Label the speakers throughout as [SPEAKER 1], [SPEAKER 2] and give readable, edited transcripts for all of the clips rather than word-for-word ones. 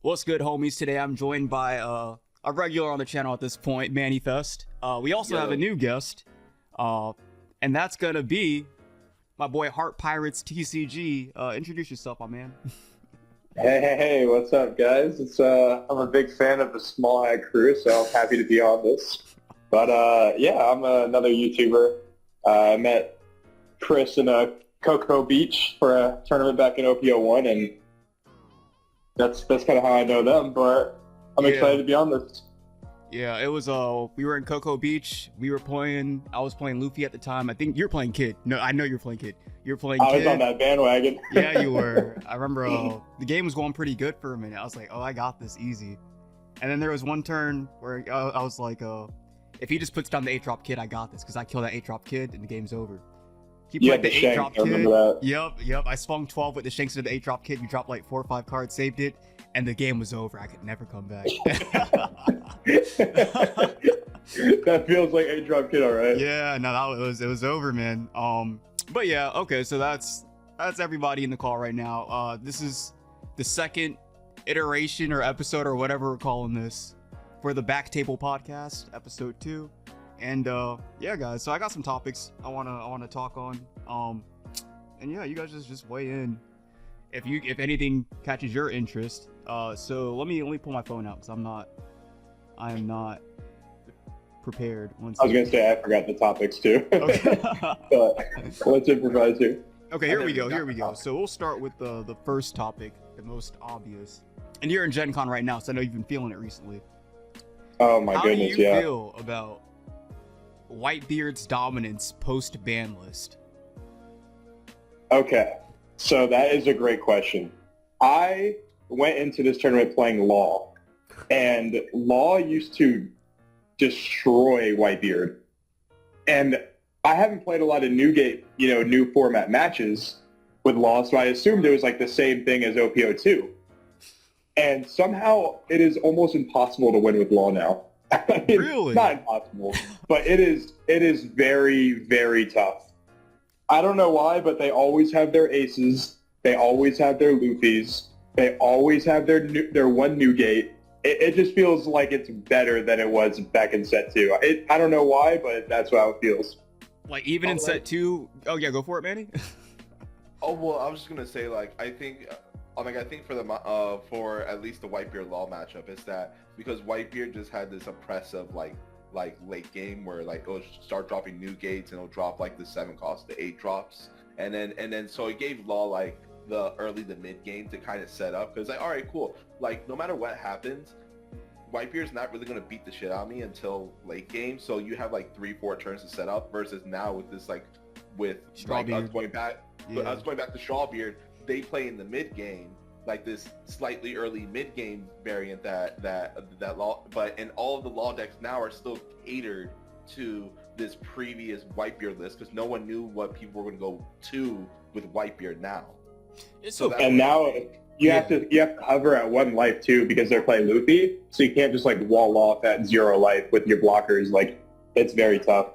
[SPEAKER 1] What's good, homies? Today I'm joined by a regular on the channel at this point, Manifest. We also have a new guest, and that's gonna be my boy Heart Pirates TCG. Introduce yourself, my man.
[SPEAKER 2] Hey, what's up, guys? I'm a big fan of the Small Hat crew, so I'm happy to be on this. But yeah, I'm another YouTuber. I met Chris in Cocoa Beach for a tournament back in OPO1, and that's kind of how I know them. But I'm excited to be on this.
[SPEAKER 1] Yeah, it was we were in Cocoa Beach. We were playing. I was playing Luffy at the time. I think you're playing Kid. No, I know you're playing Kid. You're playing Kid.
[SPEAKER 2] I was on that bandwagon.
[SPEAKER 1] Yeah, you were. I remember the game was going pretty good for a minute. I was like, oh, I got this easy. And then there was one turn where I was like, if he just puts down the 8-drop Kid, I got this, because I killed that 8-drop Kid and the game's over. He played the 8-drop Kid. Yep. I swung 12 with the Shanks into the 8-drop Kid. You dropped like 4 or 5 cards, saved it, and the game was over. I could never come back.
[SPEAKER 2] That feels like 8-drop Kid, all right?
[SPEAKER 1] Yeah, no, it was over, man. But yeah, okay, so that's everybody in the call right now. This is the second iteration or episode or whatever we're calling this for the Back Table Podcast, episode 2. And yeah, guys, so I got some topics I wanna talk on. And yeah, you guys just weigh in if anything catches your interest. So let me pull my phone out, because I am not prepared.
[SPEAKER 2] I was gonna say I forgot the topics too.
[SPEAKER 1] Okay.
[SPEAKER 2] But let's improvise here.
[SPEAKER 1] Okay, here we go. So we'll start with the first topic, the most obvious. And you're in Gen Con right now, so I know you've been feeling it recently.
[SPEAKER 2] Oh my goodness, yeah.
[SPEAKER 1] How do you feel about Whitebeard's dominance post-ban list?
[SPEAKER 2] Okay, so that is a great question. I went into this tournament playing Law, and Law used to destroy Whitebeard. And I haven't played a lot of new format matches with Law, so I assumed it was like the same thing as OPO2. And somehow it is almost impossible to win with Law now. I mean,
[SPEAKER 1] really?
[SPEAKER 2] Not impossible, but it is very, very tough. I don't know why, but they always have their aces. They always have their Luffys. They always have their one Newgate. It just feels like it's better than it was back in set 2. I don't know why, but that's how it feels.
[SPEAKER 1] Like even in set 2? Oh yeah, go for it, Manny.
[SPEAKER 3] Oh well, I was just gonna say, like, I think for for at least the Whitebeard Law matchup is that because Whitebeard just had this oppressive like late game where like it'll start dropping new gates and it'll drop like the 7 cost to 8 drops, and then so it gave Law like the early to mid game to kind of set up, because like, all right, cool, like no matter what happens, Whitebeard's not really going to beat the shit out of me until late game, so you have like 3-4 turns to set up, versus now with this us going back to Strawbeard, they play in the mid game, like this slightly early mid game variant that Law, and all of the Law decks now are still catered to this previous Whitebeard list, because no one knew what people were going to go to with Whitebeard now.
[SPEAKER 2] And now you have to hover at 1 life too, because they're playing Luffy, so you can't just like wall off at 0 life with your blockers. Like, it's very tough.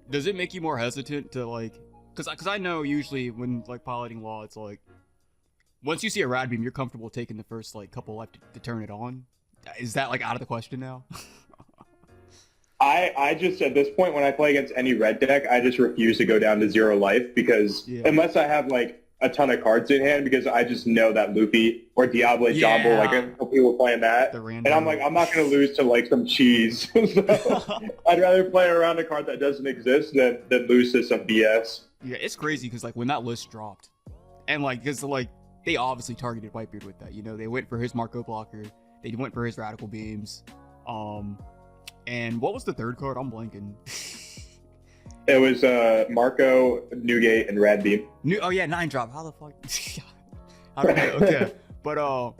[SPEAKER 1] Does it make you more hesitant to like, because I know usually when like piloting Law, it's like once you see a rad beam, you're comfortable taking the first like couple life to turn it on. Is that like out of the question now?
[SPEAKER 2] I just, at this point, when I play against any red deck, I just refuse to go down to 0 life, because unless I have like a ton of cards in hand, because I just know that Luffy or Diablo Jumbo, like a couple people playing that, and I'm like, I'm not going to lose to like some cheese. So I'd rather play around a card that doesn't exist than lose to some BS.
[SPEAKER 1] Yeah, it's crazy, because like when that list dropped, and like because like they obviously targeted Whitebeard with that, they went for his Marco blocker, they went for his radical beams, and what was the third card? I'm blanking.
[SPEAKER 2] It was Marco, Newgate, and Rad Beam.
[SPEAKER 1] Oh yeah, 9-drop. How the fuck? Okay, but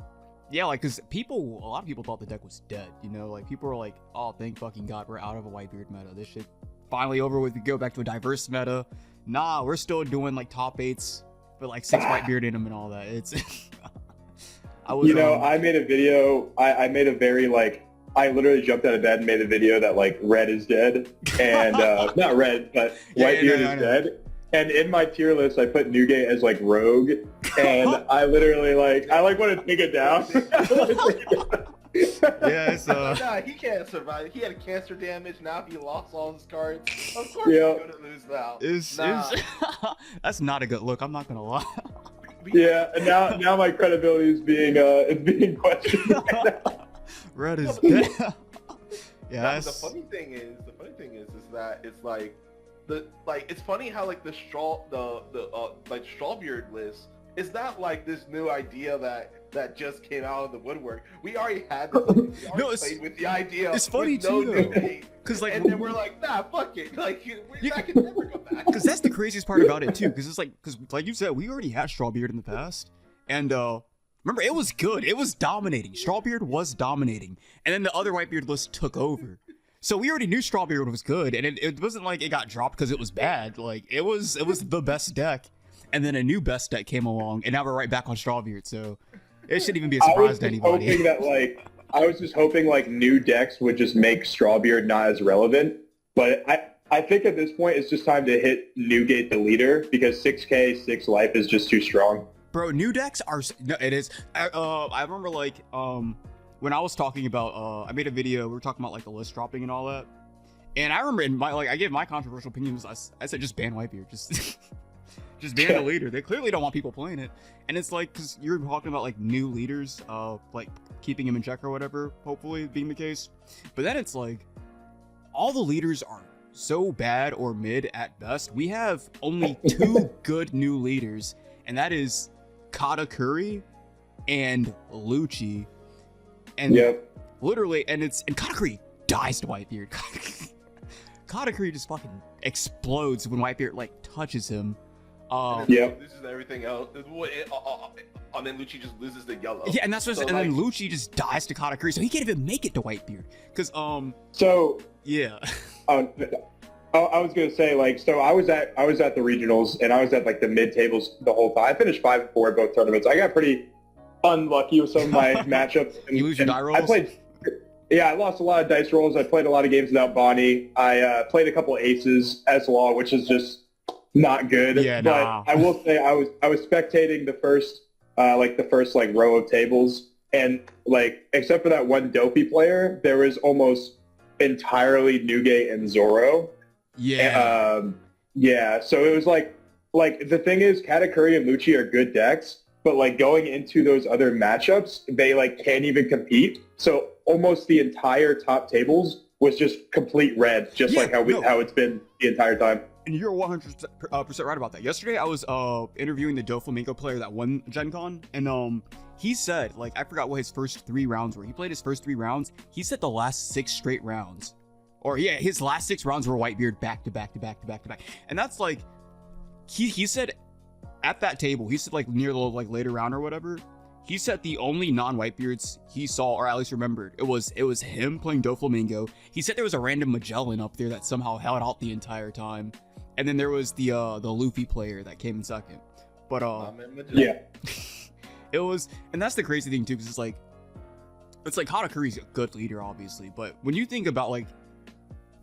[SPEAKER 1] yeah, like, cause a lot of people thought the deck was dead. Like people were like, oh, thank fucking god, we're out of a Whitebeard meta. This shit finally over with. We go back to a diverse meta. Nah, we're still doing like top 8s with like 6 Whitebeard in them and all that. It's
[SPEAKER 2] I made a video. I made a very like, I literally jumped out of bed and made a video that like red is dead, and not red, but Whitebeard is dead. And in my tier list, I put Newgate as like rogue, and I literally I want to take it down.
[SPEAKER 1] Yeah, it's
[SPEAKER 3] Nah, he can't survive. He had cancer damage. Now he lost all his cards. Of course
[SPEAKER 2] Yeah.
[SPEAKER 3] he's gonna lose now.
[SPEAKER 1] is that's not a good look. I'm not gonna lie.
[SPEAKER 2] Yeah, and now my credibility is being questioned.
[SPEAKER 1] Red is dead. Yeah,
[SPEAKER 3] Nah, but
[SPEAKER 1] that's...
[SPEAKER 3] the funny thing is that it's like it's funny how like the Strawbeard list is not like this new idea that just came out of the woodwork. We already had this. We already played with the idea.
[SPEAKER 1] It's funny
[SPEAKER 3] with no
[SPEAKER 1] too, though. Cause like,
[SPEAKER 3] and then we're like, nah, fuck it. Like, that can never go back.
[SPEAKER 1] Because that's the craziest part about it too. Because it's because like you said, we already had Strawbeard in the past, and remember it was good. It was dominating. Strawbeard was dominating, and then the other Whitebeard list took over. So we already knew Strawbeard was good, and it wasn't like it got dropped because it was bad. Like it was the best deck, and then a new best deck came along, and now we're right back on Strawbeard. So it shouldn't even be a surprise to anybody.
[SPEAKER 2] I was just hoping new decks would just make Strawbeard not as relevant. But I think at this point it's just time to hit Newgate the leader because 6K 6 life is just too strong.
[SPEAKER 1] Bro, new decks are no, it is. I remember when I was talking about I made a video. We were talking about the list dropping and all that. And I remember in my I gave my controversial opinions. I said just ban Whitebeard, just ban the leader. They clearly don't want people playing it. And it's because you're talking about new leaders, keeping him in check or whatever, hopefully being the case. But then it's all the leaders are so bad or mid at best. We have only 2 good new leaders, and that is Katakuri and Lucci. And literally, and Katakuri dies to Whitebeard. Katakuri just fucking explodes when Whitebeard touches him.
[SPEAKER 3] Loses everything else. And then Lucci just loses the yellow.
[SPEAKER 1] Yeah, and that's what. And then Lucci just dies to Katakuri, so he can't even make it to Whitebeard. Cause yeah.
[SPEAKER 2] I was gonna say so I was at the regionals and I was at the mid tables the whole time. I finished 5-4 at both tournaments. I got pretty unlucky with some of my matchups. And,
[SPEAKER 1] you lose your die rolls?
[SPEAKER 2] I lost a lot of dice rolls. I played a lot of games without Bonnie. I played a couple aces as law, which is just not good.
[SPEAKER 1] Yeah,
[SPEAKER 2] but I will say I was spectating the first row of tables, and except for that one Doffy player, there was almost entirely Newgate and Zoro.
[SPEAKER 1] Yeah.
[SPEAKER 2] So it was the thing is Katakuri and Lucci are good decks, but going into those other matchups, they can't even compete. So almost the entire top tables was just complete red, just how it's been the entire time.
[SPEAKER 1] And you're 100% right about that. Yesterday, I was interviewing the Doflamingo player that won Gen Con, and he said, I forgot what his first 3 rounds were. He played his first 3 rounds. He said the last 6 straight rounds, his last 6 rounds were Whitebeard back to back to back to back to back. And that's he said at that table, he said near the later round or whatever, he said the only non-Whitebeards he saw, or at least remembered, it was him playing Doflamingo. He said there was a random Magellan up there that somehow held out the entire time. And then there was the Luffy player that came in second. But it was, and that's the crazy thing too, because it's Katakuri's a good leader, obviously. But when you think about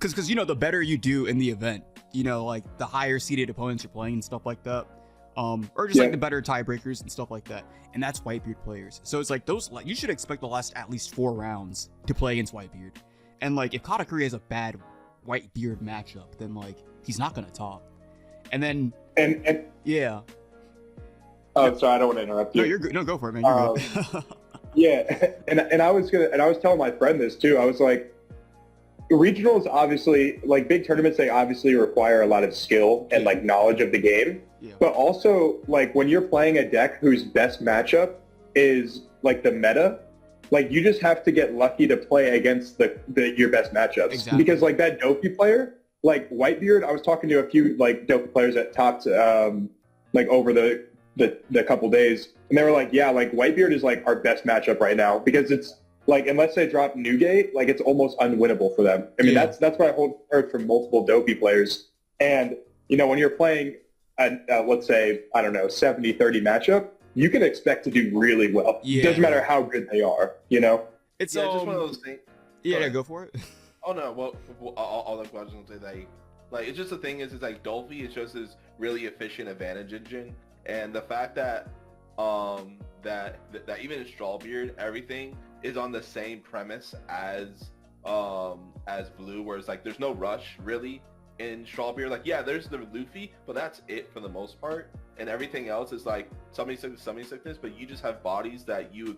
[SPEAKER 1] because the better you do in the event, the higher seeded opponents you're playing and stuff like that, or just the better tiebreakers and stuff like that, and that's Whitebeard players. So it's those you should expect the last at least 4 rounds to play against Whitebeard. And if Katakuri has a bad Whitebeard matchup, then he's not gonna top. And then yeah.
[SPEAKER 2] Oh, sorry, I don't want to interrupt you.
[SPEAKER 1] No, you're good. No, go for it, man. You're good.
[SPEAKER 2] Yeah, and I was telling my friend this too. I was regionals obviously big tournaments. They obviously require a lot of skill and knowledge of the game.
[SPEAKER 1] Yeah.
[SPEAKER 2] But also when you're playing a deck whose best matchup is the meta, you just have to get lucky to play against your best matchups.
[SPEAKER 1] Exactly.
[SPEAKER 2] Because that Doffy player, Whitebeard, I was talking to a few Doffy players that topped over the couple days, and they were Whitebeard is our best matchup right now because it's unless they drop Newgate, it's almost unwinnable for them. I mean that's what I heard from multiple Doffy players. And when you're playing let's say 70-30 matchup, you can expect to do really well.
[SPEAKER 1] Yeah.
[SPEAKER 2] It doesn't matter how good they are.
[SPEAKER 1] It's
[SPEAKER 3] just one of those things.
[SPEAKER 1] Yeah, go for it.
[SPEAKER 3] Oh no, well I was just gonna say Like, it's just the thing is like Doffy is just this really efficient advantage engine, and the fact that that even in Strawbeard everything is on the same premise as Blue, where it's like there's no rush really in Strawbeard. Like, yeah, there's the Luffy, but that's it for the most part, and everything else is like somebody sickness, but you just have bodies that you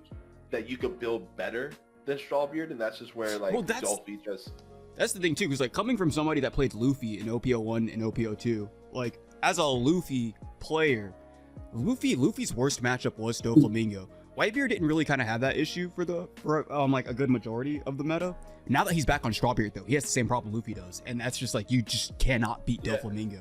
[SPEAKER 3] could build better than Strawbeard, and that's just where like Doffy just.
[SPEAKER 1] That's the thing too, because like coming from somebody that played Luffy in OPO1 and OPO2, like as a Luffy player, Luffy's worst matchup was Doflamingo. Whitebeard didn't really kind of have that issue for like a good majority of the meta. Now that he's back on Strawbeard though, he has the same problem Luffy does, and that's just like you just cannot beat Doflamingo.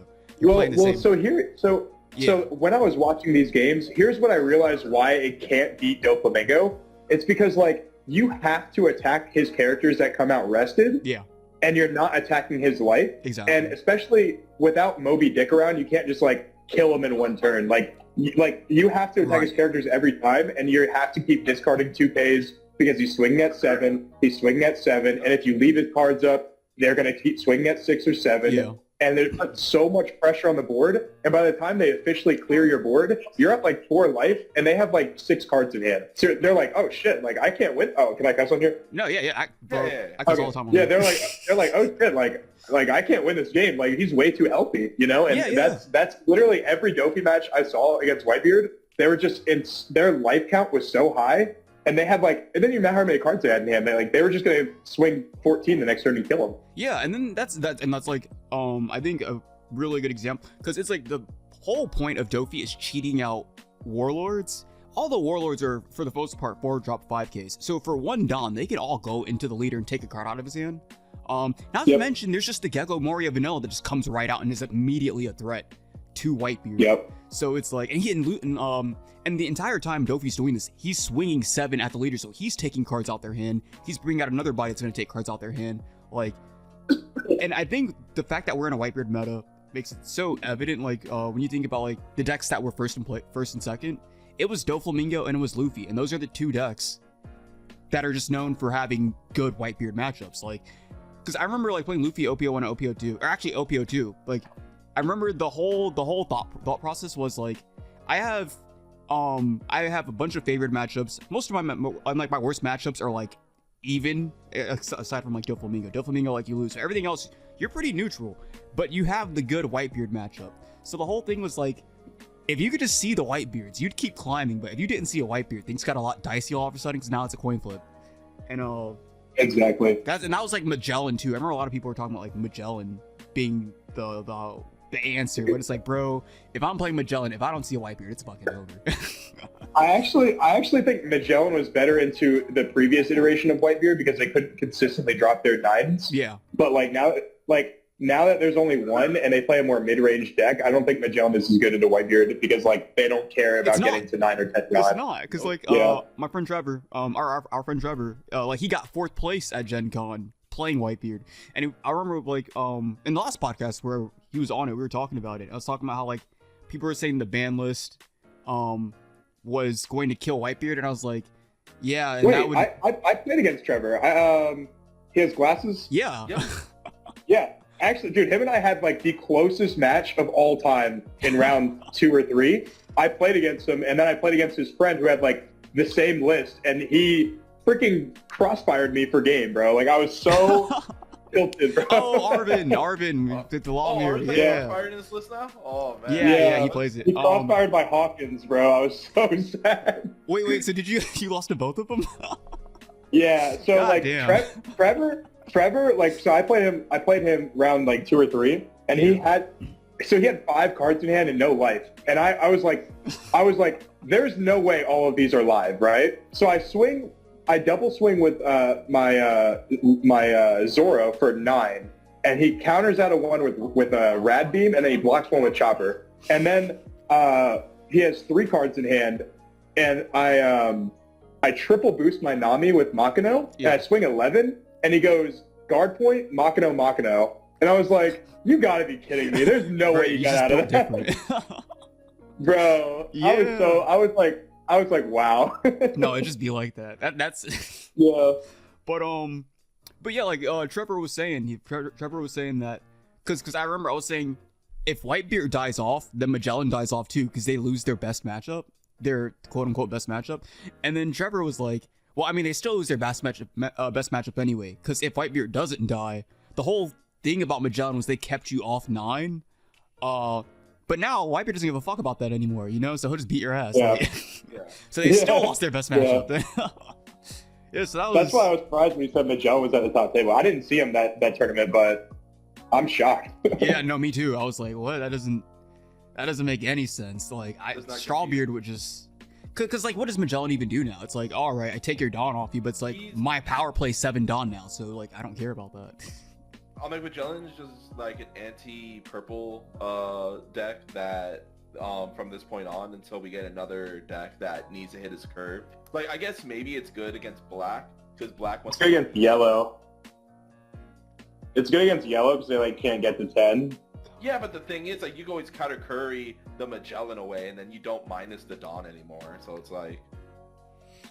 [SPEAKER 2] So when I was watching these games, here's what I realized why it can't beat Doflamingo. It's because like you have to attack his characters that come out rested.
[SPEAKER 1] Yeah.
[SPEAKER 2] And you're not attacking his life.
[SPEAKER 1] Exactly.
[SPEAKER 2] And especially without Moby Dick around, you can't just like kill him in one turn. Like you have to attack his characters every time, and you have to keep discarding 2Ks because he's swinging at 7, and if you leave his cards up, they're going to keep swinging at 6 or 7.
[SPEAKER 1] Yeah.
[SPEAKER 2] And there's so much pressure on the board, and by the time they officially clear your board, you're up like 4 life, and they have like 6 cards in hand. So they're like, oh shit, like I can't win. Oh, can I cuss on here?
[SPEAKER 1] No, I cuss all the time.
[SPEAKER 2] Yeah, they're like, oh shit, like I can't win this game. Like he's way too healthy, you know. And that's literally every Doffy match I saw against Whitebeard. They were just their life count was so high, and they had like, it didn't even matter how many cards they had in hand. They were just gonna swing 14 the next turn and kill them.
[SPEAKER 1] Yeah, and then that's like I think a really good example, because it's like the whole point of Doffy is cheating out warlords. All the warlords are for the most part 4-drop 5Ks. So for one Don, they can all go into the leader and take a card out of his hand. Not to mention, there's just the Gecko Moria Vanilla that just comes right out and is immediately a threat to Whitebeard.
[SPEAKER 2] Yep.
[SPEAKER 1] So it's like, and and the entire time Doffy's doing this, he's swinging 7 at the leader, so he's taking cards out their hand. He's bringing out another body that's going to take cards out their hand. Like, and I think the fact that we're in a Whitebeard meta makes it so evident. Like, when you think about like the decks that were first and second, it was Doflamingo and it was Luffy, and those are the 2 decks that are just known for having good Whitebeard matchups. Like, because I remember like playing Luffy OPO1 and OPO2, or actually OPO2. Like, I remember the whole thought process was like, I have a bunch of favorite matchups. Most of my worst matchups are like even, aside from like Doflamingo, like you lose. So everything else, you're pretty neutral, but you have the good Whitebeard matchup. So the whole thing was like, if you could just see the Whitebeards, you'd keep climbing. But if you didn't see a Whitebeard, things got a lot dicey all of a sudden, because now it's a coin flip. And
[SPEAKER 2] exactly.
[SPEAKER 1] That was like Magellan too. I remember a lot of people were talking about like Magellan being the answer, but it's like, bro, if I'm playing Magellan, if I don't see a Whitebeard, it's fucking over.
[SPEAKER 2] I actually think Magellan was better into the previous iteration of Whitebeard because they couldn't consistently drop their 9s.
[SPEAKER 1] Yeah.
[SPEAKER 2] But now that there's only one and they play a more mid-range deck, I don't think Magellan is as good into Whitebeard because like they don't care about getting to 9 or 10.
[SPEAKER 1] It's not, because like my friend Trevor, our friend Trevor, like he got 4th place at Gen Con playing Whitebeard, and I remember like in the last podcast where he was on it, we were talking about it. I was talking about how like people were saying the ban list was going to kill Whitebeard, and I was like, yeah. And
[SPEAKER 2] I played against Trevor. He has glasses.
[SPEAKER 1] Yeah.
[SPEAKER 2] Yeah. Actually, dude, him and I had like the closest match of all time in round 2 or 3. I played against him, and then I played against his friend who had like the same list, and he freaking crossfired me for game, bro. Like I was so tilted, bro.
[SPEAKER 1] Oh, Arvin, the law mirror.
[SPEAKER 3] Yeah. Crossfired in this list now? Oh man.
[SPEAKER 1] Yeah, he plays it.
[SPEAKER 2] He crossfired by Hawkins, bro. I was so sad.
[SPEAKER 1] Wait. So did you lost to both of them?
[SPEAKER 2] Yeah. So
[SPEAKER 1] God
[SPEAKER 2] like
[SPEAKER 1] damn.
[SPEAKER 2] Trevor, like, so I played him round like 2 or 3, and he had 5 cards in hand and no life. And I was like, there's no way all of these are live, right? So I double swing with my Zoro for 9, and he counters out a 1 with a Rad Beam, and then he blocks 1 with Chopper. And then he has 3 cards in hand, and I triple boost my Nami with Makino, and I swing 11. And he goes, guard point, Makino. And I was like, you gotta be kidding me. There's no way you got out of that. Bro, yeah. I was like, wow.
[SPEAKER 1] No, it just be like that. That's
[SPEAKER 2] yeah.
[SPEAKER 1] But yeah, like Trevor was saying that, because I remember I was saying if Whitebeard dies off, then Magellan dies off too, because they lose their best matchup, their quote unquote best matchup. And then Trevor was like, well, I mean, they still lose their best matchup anyway, because if Whitebeard doesn't die, the whole thing about Magellan was they kept you off 9. But now Whitebeard doesn't give a fuck about that anymore, you know, so he'll just beat your ass.
[SPEAKER 2] Yeah.
[SPEAKER 1] Like, so they still lost their best matchup. Yeah, so
[SPEAKER 2] that's why I was surprised when you said Magellan was at the top table. I didn't see him that tournament, but I'm shocked.
[SPEAKER 1] Yeah, no, me too. I was like, what? That doesn't make any sense. Like, Strawbeard would just, cause like, what does Magellan even do now? It's like, all right, I take your Dawn off you, but it's like my power play 7 Dawn now, so like, I don't care about that.
[SPEAKER 3] Magellan is just like an anti-purple deck that from this point on until we get another deck that needs to hit its curve. Like, I guess maybe it's good against black because black wants.
[SPEAKER 2] It's good against yellow. It's good against yellow because they like can't get to 10.
[SPEAKER 3] Yeah, but the thing is, like, you can always counter curry the Magellan away, and then you don't minus the Dawn anymore. So it's like.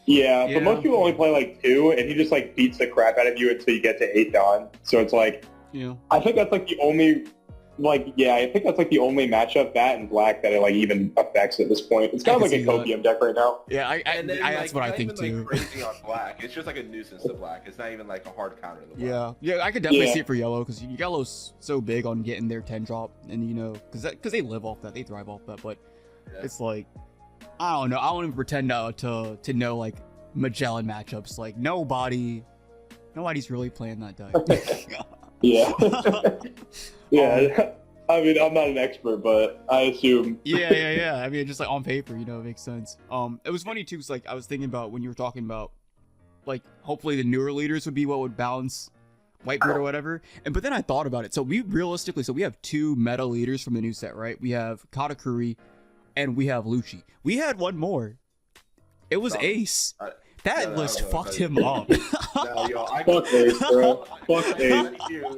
[SPEAKER 2] Yeah, but most people only play like 2, and he just like beats the crap out of you until you get to 8 Dawn. So it's like.
[SPEAKER 1] Yeah.
[SPEAKER 2] I think that's like the only. Like, yeah, I think that's like the only matchup, that and black, that it like even affects at this point. It's kind of like a copium deck right now.
[SPEAKER 1] Yeah, that's what I think
[SPEAKER 3] even,
[SPEAKER 1] too.
[SPEAKER 3] Like, crazy on black. It's just like a nuisance to black. It's not even like a hard counter to black.
[SPEAKER 1] Yeah, I could definitely see it for yellow because yellow's so big on getting their 10 drop, and you know, because they live off that, they thrive off that. But it's like, I don't know. I don't even pretend to know like Magellan matchups. Like nobody's really playing that deck.
[SPEAKER 2] Yeah. Yeah. I mean, I'm not an expert, but I assume.
[SPEAKER 1] Yeah. I mean, just like on paper, you know, it makes sense. It was funny too, cause like I was thinking about when you were talking about, like, hopefully the newer leaders would be what would balance Whitebeard or whatever. But then I thought about it. So we have 2 meta leaders from the new set, right? We have Katakuri, and we have Lucci. We had one more. It was Ace. That list fucked him up.
[SPEAKER 2] Fuck Ace, bro. Fuck Ace.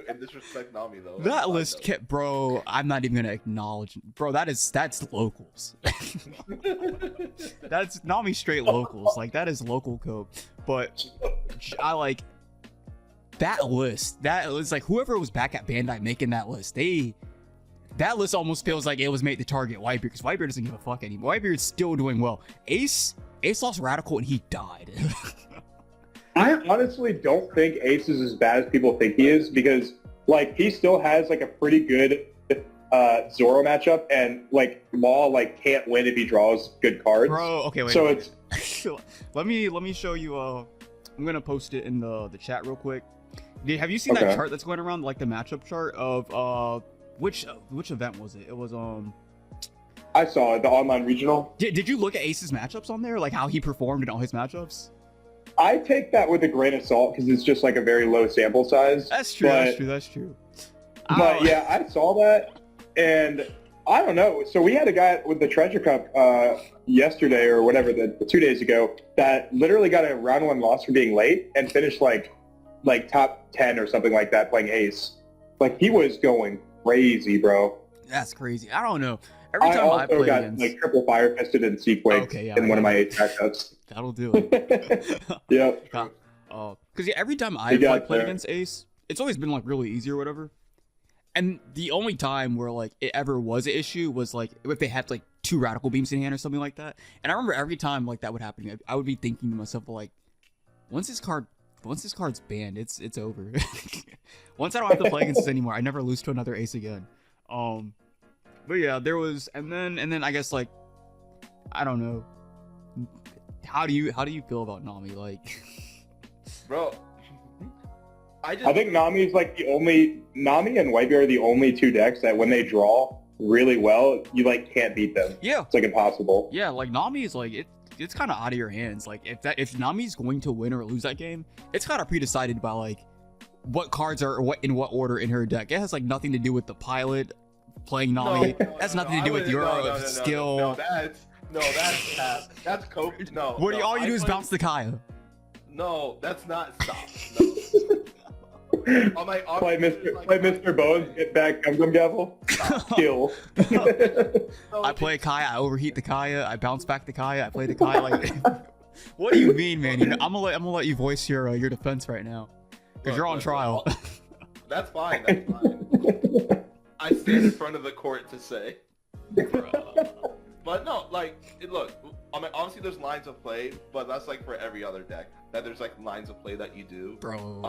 [SPEAKER 3] And disrespect Nami though.
[SPEAKER 1] That list kept, bro. I'm not even gonna acknowledge, bro. That's locals. That's Nami straight locals. Like that is local code. But I like that list. That was like whoever was back at Bandai making that list. That list almost feels like it was made to target Whitebeard because Whitebeard doesn't give a fuck anymore. Whitebeard's still doing well. Ace lost Radical and he died.
[SPEAKER 2] I honestly don't think Ace is as bad as people think he is because, like, he still has, like, a pretty good Zoro matchup and, like, Law, like, can't win if he draws good cards.
[SPEAKER 1] Bro, okay, wait.
[SPEAKER 2] So
[SPEAKER 1] wait. Let me show you, I'm gonna post it in the chat real quick. Have you seen that chart that's going around, like, the matchup chart of, which event was it? It was,
[SPEAKER 2] I saw it, the online regional.
[SPEAKER 1] Did you look at Ace's matchups on there? Like how he performed in all his matchups?
[SPEAKER 2] I take that with a grain of salt because it's just like a very low sample size.
[SPEAKER 1] That's true. That's true.
[SPEAKER 2] But yeah, I saw that, and I don't know. So we had a guy with the Treasure Cup yesterday or whatever, 2 days ago, that literally got a round 1 loss for being late and finished like top 10 or something like that playing Ace. Like he was going crazy, bro.
[SPEAKER 1] That's crazy. I don't know. Every time I play
[SPEAKER 2] got
[SPEAKER 1] against...
[SPEAKER 2] like triple fire fisted and Sequake in one of my 8 matchups.
[SPEAKER 1] That'll do it.
[SPEAKER 2] Yep.
[SPEAKER 1] Because every time I play against Ace, it's always been like really easy or whatever. And the only time where like it ever was an issue was like if they had like 2 Radical Beams in hand or something like that. And I remember every time like that would happen, I would be thinking to myself like, once this card's banned, it's over. Once I don't have to play against this anymore, I never lose to another Ace again. But yeah, there was, and then I guess like, I don't know. How do you feel about Nami? Like,
[SPEAKER 3] bro, I
[SPEAKER 2] think Nami is like Nami and Whitebeard are the only 2 decks that when they draw really well, you like can't beat them.
[SPEAKER 1] Yeah,
[SPEAKER 2] it's like impossible.
[SPEAKER 1] Yeah, like Nami is like it's kind of out of your hands. Like if Nami's going to win or lose that game, it's kind of pre-decided by like what cards are in what order in her deck. It has like nothing to do with the pilot playing Nami. That's nothing to do with your skill.
[SPEAKER 3] That's Cope. No.
[SPEAKER 1] What all you do is bounce the Kaya.
[SPEAKER 3] No, that's not. Stop. No.
[SPEAKER 2] Play Mr. Bones, get back, Gum Gavel, kill.
[SPEAKER 1] I play Kaya, I overheat the Kaya, I bounce back the Kaya, I play the Kaya. Like, what do you mean, man? I'm gonna let you voice your defense right now, because you're on trial.
[SPEAKER 3] That's fine. That's fine. I stand in front of the court to say. But no, like, look, I mean, obviously there's lines of play, but that's like for every other deck. That there's like lines of play that you do.
[SPEAKER 1] Bro.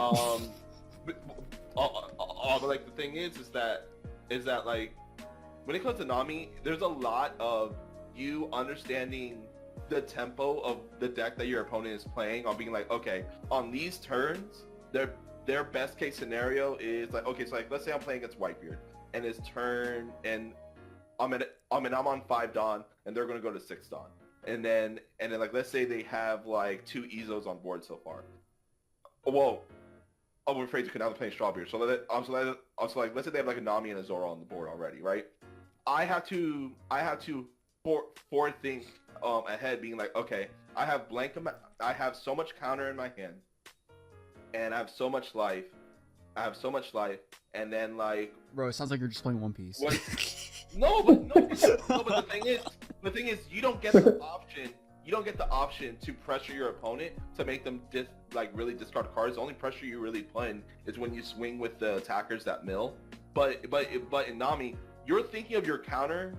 [SPEAKER 3] But like the thing is that like when it comes to Nami, there's a lot of you understanding the tempo of the deck that your opponent is playing on being like, okay, on these turns, their best case scenario is like, okay, so like let's say I'm playing against Whitebeard and his turn and I'm on 5 Dawn and they're gonna go to 6 Dawn. And then like let's say they have like 2 Ezos on board so far. Whoa. Oh, we're afraid to now they're playing Strawberry. So like let's say they have like a Nami and a Zora on the board already, right? I have to forethink ahead, being like, okay, I have so much counter in my hand, and I have so much life. And then like,
[SPEAKER 1] Bro, it sounds like you're just playing One Piece.
[SPEAKER 3] But the thing is, you don't get the option. You don't get the option to pressure your opponent to make them really discard cards. The only pressure you really put in is when you swing with the attackers that mill. But in Nami, you're thinking of your counter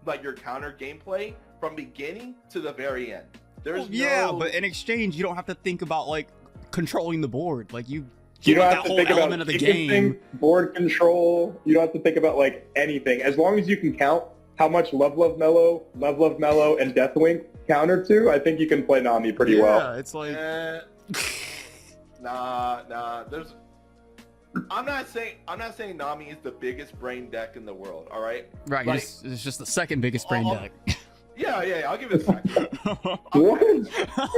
[SPEAKER 3] gameplay from beginning to the very end.
[SPEAKER 1] But in exchange, you don't have to think about like controlling the board. Like you
[SPEAKER 2] don't
[SPEAKER 1] that
[SPEAKER 2] have to
[SPEAKER 1] whole
[SPEAKER 2] think
[SPEAKER 1] element
[SPEAKER 2] about
[SPEAKER 1] of the game.
[SPEAKER 2] anything, board control. You don't have to think about like anything. As long as you can count how much Love Love Mellow, and Deathwing counter to, I think you can play Nami pretty well.
[SPEAKER 1] Yeah, it's like
[SPEAKER 3] nah. I'm not saying Nami is the biggest brain deck in the world. All right.
[SPEAKER 1] Right.
[SPEAKER 3] Like,
[SPEAKER 1] it's just the second biggest brain deck.
[SPEAKER 3] Yeah. I'll give it a second.
[SPEAKER 2] What?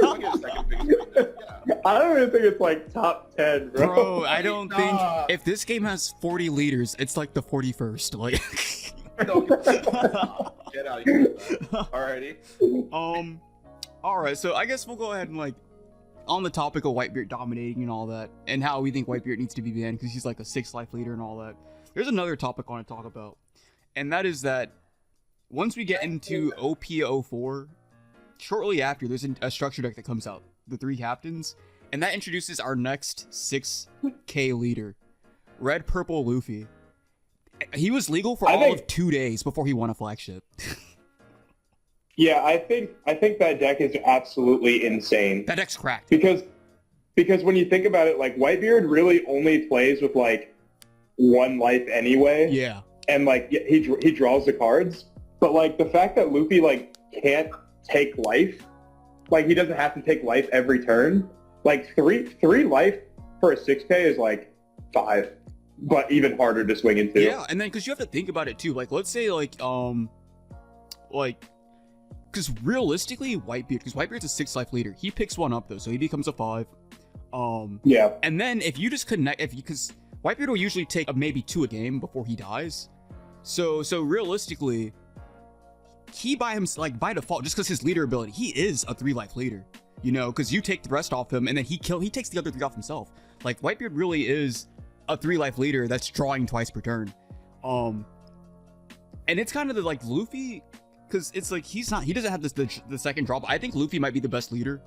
[SPEAKER 3] I'll give it a second biggest brain deck. Yeah.
[SPEAKER 2] I don't even think it's like top 10, bro.
[SPEAKER 1] Bro, I don't think if this game has 40 leaders, it's like the 41st. Like.
[SPEAKER 3] No, get out of here. Alrighty.
[SPEAKER 1] All right. So I guess we'll go ahead and like, on the topic of Whitebeard dominating and all that, and how we think Whitebeard needs to be banned because he's like a 6 life leader and all that. There's another topic I want to talk about, and that is that once we get into OP04, shortly after, there's a structure deck that comes out, the 3 captains, and that introduces our next 6K leader, Red Purple Luffy. He was legal for all of 2 days before he won a flagship.
[SPEAKER 2] Yeah, I think that deck is absolutely insane.
[SPEAKER 1] That deck's cracked.
[SPEAKER 2] Because when you think about it, like Whitebeard really only plays with like 1 life anyway.
[SPEAKER 1] Yeah.
[SPEAKER 2] And like he draws the cards, but like the fact that Luffy like can't take life, like he doesn't have to take life every turn. Like three life for a 6K is like 5, but even harder to swing into.
[SPEAKER 1] Yeah, and then because you have to think about it too. Like let's say because realistically, because Whitebeard's a 6 life leader, he picks 1 up though, so he becomes a 5.
[SPEAKER 2] Yeah.
[SPEAKER 1] And then if you just connect, because Whitebeard will usually take maybe 2 a game before he dies. So realistically, he by default, just because his leader ability, he is a 3 life leader. You know, because you take the rest off him, and then he takes the other 3 off himself. Like Whitebeard really is a 3 life leader that's drawing twice per turn. And it's kind of the like Luffy. Because it's like he doesn't have the second draw, but I think Luffy might be the best leader,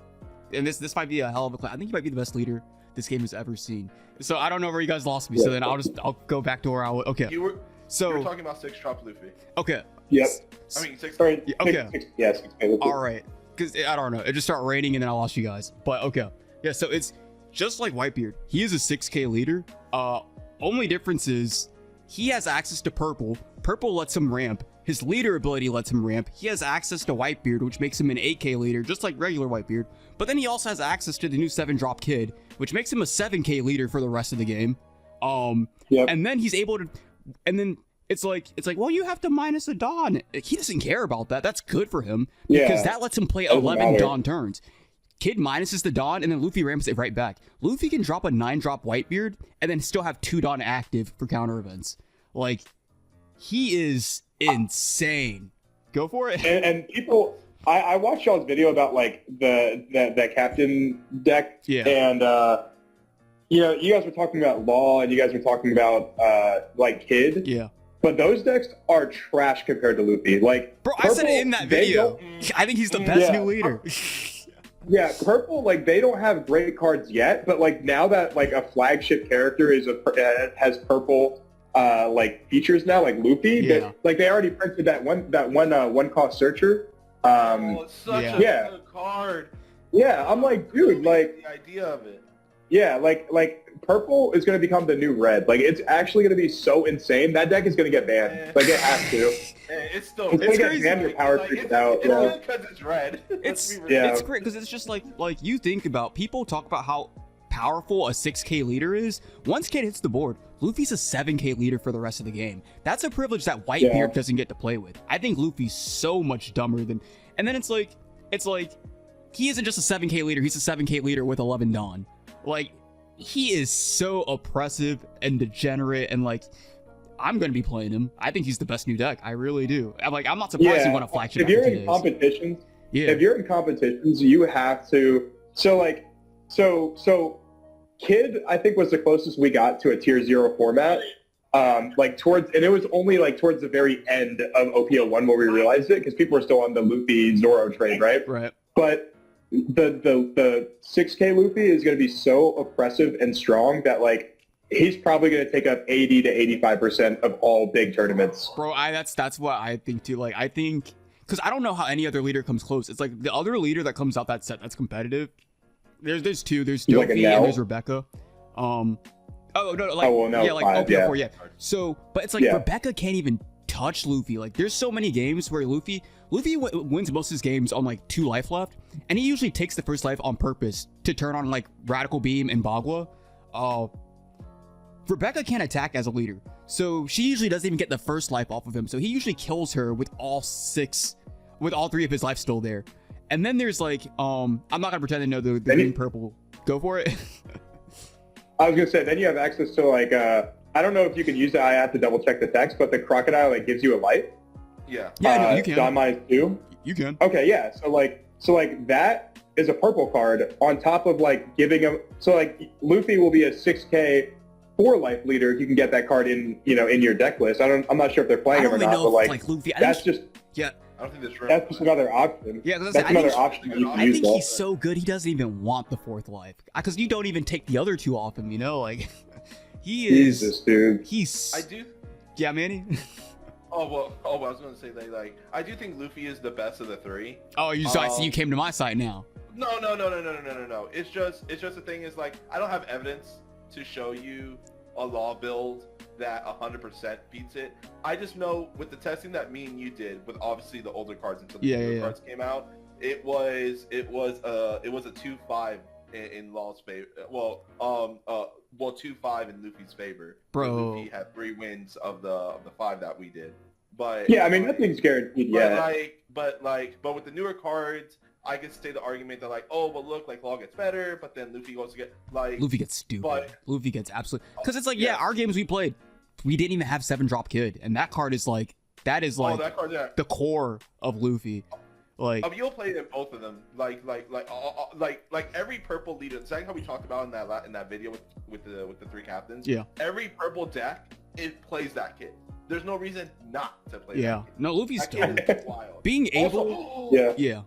[SPEAKER 1] and this might be a hell of a class. I think he might be the best leader this game has ever seen. So I don't know where you guys lost me. So then I'll go back to where I was. Okay.
[SPEAKER 3] You were talking about 6 drop Luffy.
[SPEAKER 1] Okay.
[SPEAKER 2] Yep.
[SPEAKER 3] I mean 6.
[SPEAKER 2] Sorry.
[SPEAKER 1] Okay.
[SPEAKER 2] 6K.
[SPEAKER 1] All right. Because I don't know, it just started raining and then I lost you guys. But okay. Yeah. So it's just like Whitebeard. He is a 6K leader. Only difference is he has access to purple. Purple lets him ramp. His leader ability lets him ramp. He has access to Whitebeard, which makes him an 8K leader, just like regular Whitebeard. But then he also has access to the new 7-drop Kid, which makes him a 7K leader for the rest of the game.
[SPEAKER 2] Yep.
[SPEAKER 1] And then he's able to, and then it's like, well, you have to minus a Dawn. He doesn't care about that. That's good for him because that lets him play 11 Dawn turns. Kid minuses the Dawn, and then Luffy ramps it right back. Luffy can drop a 9-drop Whitebeard and then still have 2 Dawn active for counter events. Like, he is insane. Go for it.
[SPEAKER 2] And people, I watched y'all's video about like the captain deck.
[SPEAKER 1] Yeah.
[SPEAKER 2] And you know, you guys were talking about Law, and you guys were talking about like Kid.
[SPEAKER 1] Yeah.
[SPEAKER 2] But those decks are trash compared to Luffy. Like,
[SPEAKER 1] bro, I said it in that video. I think he's the best new leader.
[SPEAKER 2] Yeah, purple, like, they don't have great cards yet, but like now that like a flagship character has purple like features now, like Luffy.
[SPEAKER 1] Yeah.
[SPEAKER 2] That, like they already printed that one cost searcher.
[SPEAKER 3] It's such a good card.
[SPEAKER 2] Yeah, I'm like, dude, like
[SPEAKER 3] the idea of it.
[SPEAKER 2] Yeah, like purple is going to become the new red. Like it's actually going to be so insane. That deck is going to get banned. Like it has to.
[SPEAKER 3] It's still
[SPEAKER 2] it's going to get
[SPEAKER 1] crazy.
[SPEAKER 2] banned. Your power creeps out.
[SPEAKER 3] It's good because it's red.
[SPEAKER 1] It's
[SPEAKER 2] yeah.
[SPEAKER 1] great because it's just like you think about people talk about how powerful a 6K leader is. Once Kid hits the board, Luffy's a 7K leader for the rest of the game. That's a privilege that Whitebeard doesn't get to play with. I think Luffy's so much dumber than. And then it's like he isn't just a 7K leader. He's a 7K leader with 11 Dawn. Like, he is so oppressive and degenerate, and like, I'm gonna be playing him. I think he's the best new deck. I really do. I'm not surprised he won a flagship.
[SPEAKER 2] If you're in competitions, if you're in competitions, you have to. So Kid, I think, was the closest we got to a tier 0 format. Like towards, and it was only like towards the very end of OPO1 where we realized it, because people were still on the Luffy Zoro trade, right?
[SPEAKER 1] Right.
[SPEAKER 2] But the 6K Luffy is going to be so oppressive and strong that like he's probably going to take up 80 to 85% of all big tournaments.
[SPEAKER 1] Bro, that's what I think too. Like, I think because I don't know how any other leader comes close. It's like the other leader that comes out that set that's competitive. There's two. There's Doffy
[SPEAKER 2] like
[SPEAKER 1] and there's Rebecca. Oh no, like OPO4, yeah. So, but it's like Rebecca can't even touch Luffy. Like, there's so many games where Luffy wins most of his games on like 2 life left, and he usually takes the first life on purpose to turn on like Radical Beam and Bagua. Rebecca can't attack as a leader, so she usually doesn't even get the first life off of him. So he usually kills her with all 3 of his life still there. And then there's like, I'm not gonna pretend to know the green purple. Go for it.
[SPEAKER 2] I was gonna say, then you have access to like, I don't know if you can use it. I have to double check the text, but the crocodile like gives you a life.
[SPEAKER 3] Yeah.
[SPEAKER 1] Yeah, no, you can.
[SPEAKER 2] Dynamite too.
[SPEAKER 1] You can.
[SPEAKER 2] Okay, yeah. So like that is a purple card on top of like giving him. So like Luffy will be a 6K 4 life leader. You can get that card in your deck list. I'm not sure if they're playing him or not, but like
[SPEAKER 1] Luffy,
[SPEAKER 2] that's just.
[SPEAKER 1] Yeah.
[SPEAKER 3] I don't think
[SPEAKER 2] that's just another option.
[SPEAKER 1] Yeah,
[SPEAKER 2] that's another option.
[SPEAKER 1] I think he's so good, he doesn't even want the 4th life, because you don't even take the other 2 off him. You know, like he is.
[SPEAKER 2] Jesus, dude.
[SPEAKER 3] I do.
[SPEAKER 1] Yeah, Manny.
[SPEAKER 3] I was gonna say like I do think Luffy is the best of the 3.
[SPEAKER 1] Oh, I see you came to my side now.
[SPEAKER 3] No. It's just the thing is like I don't have evidence to show you a law build that 100% beats it. I just know with the testing that me and you did with obviously the older cards until the newer cards came out, it was a 2-5 in Law's favor. 2-5 in Luffy's favor.
[SPEAKER 1] Bro,
[SPEAKER 3] Luffy had 3 wins of the 5 that we did. But
[SPEAKER 2] yeah, I mean nothing's guaranteed yet.
[SPEAKER 3] But with the newer cards, I can say the argument that like, oh, well, look, like Law gets better, but then Luffy also get like
[SPEAKER 1] Luffy gets stupid. Luffy gets absolutely, because it's like our games we played, we didn't even have 7-drop Kid, and that card is like the core of Luffy. Like
[SPEAKER 3] you'll play in both of them. Like every purple leader. It's like how we talked about in that video with the 3 captains.
[SPEAKER 1] Yeah.
[SPEAKER 3] Every purple deck it plays that Kid. There's no reason not to play.
[SPEAKER 1] Yeah.
[SPEAKER 3] That Kid.
[SPEAKER 1] No, Luffy's
[SPEAKER 3] wild.
[SPEAKER 1] Being able. Yeah.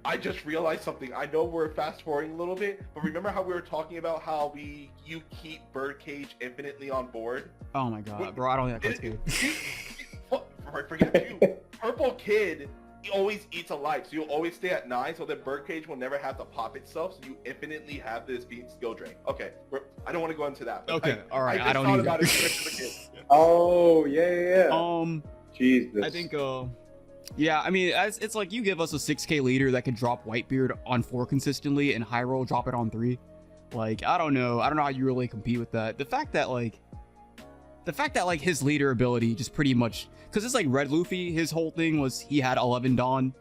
[SPEAKER 3] I just realized something. I know we're fast forwarding a little bit, but remember how we were talking about how you keep Birdcage infinitely on board?
[SPEAKER 1] Oh my god, bro! I don't think that's good.
[SPEAKER 3] Forget you. Purple Kid, he always eats a life, so you'll always stay at 9. So the Birdcage will never have to pop itself. So you infinitely have this being skill drain. Okay, I don't want to go into that.
[SPEAKER 1] Okay, all right. I don't
[SPEAKER 3] thought
[SPEAKER 1] either.
[SPEAKER 3] about it.
[SPEAKER 2] Oh yeah. Jesus.
[SPEAKER 1] I think. Yeah, I mean, it's like you give us a 6K leader that can drop Whitebeard on 4 consistently, and high roll drop it on 3. Like, I don't know how you really compete with that. The fact that his leader ability just pretty much, because it's like Red Luffy, his whole thing was he had 11 Dawn,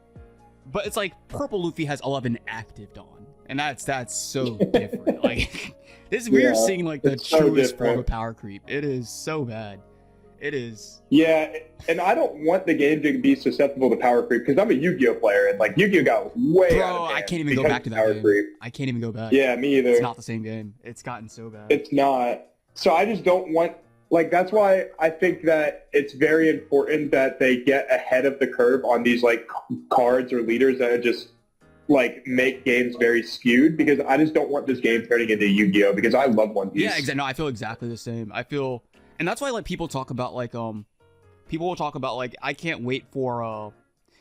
[SPEAKER 1] but it's like Purple Luffy has 11 active Dawn, and that's so different. Like, we're seeing like the truest form of power creep. It is so bad. It is.
[SPEAKER 2] Yeah, and I don't want the game to be susceptible to power creep, because I'm a Yu-Gi-Oh player, and like Yu-Gi-Oh got way out of hand.
[SPEAKER 1] I can't even go back to that game. Creep. I can't even go back.
[SPEAKER 2] Yeah, me either.
[SPEAKER 1] It's not the same game. It's gotten so bad.
[SPEAKER 2] It's not. So I just don't want, like, that's why I think that it's very important that they get ahead of the curve on these like cards or leaders that are just like make games very skewed, because I just don't want this game turning into Yu-Gi-Oh, because I love One Piece.
[SPEAKER 1] Yeah, exactly. No, I feel exactly the same. I feel, And that's why like people talk about like people will talk about like I can't wait for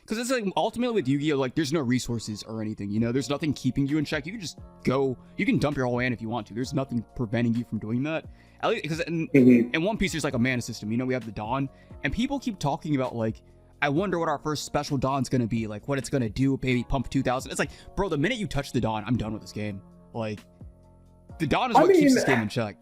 [SPEAKER 1] because it's like ultimately with Yu-Gi-Oh like there's no resources or anything, you know, there's nothing keeping you in check. You can just go, you can dump your whole hand if you want to. There's nothing preventing you from doing that. At least because in One Piece there's like a mana system, you know, we have the Dawn, and people keep talking about like I wonder what our first special Dawn's gonna be, like what it's gonna do, baby pump 2000. It's like, bro, the minute you touch the Dawn, I'm done with this game. Like the Dawn is what keeps this game in check.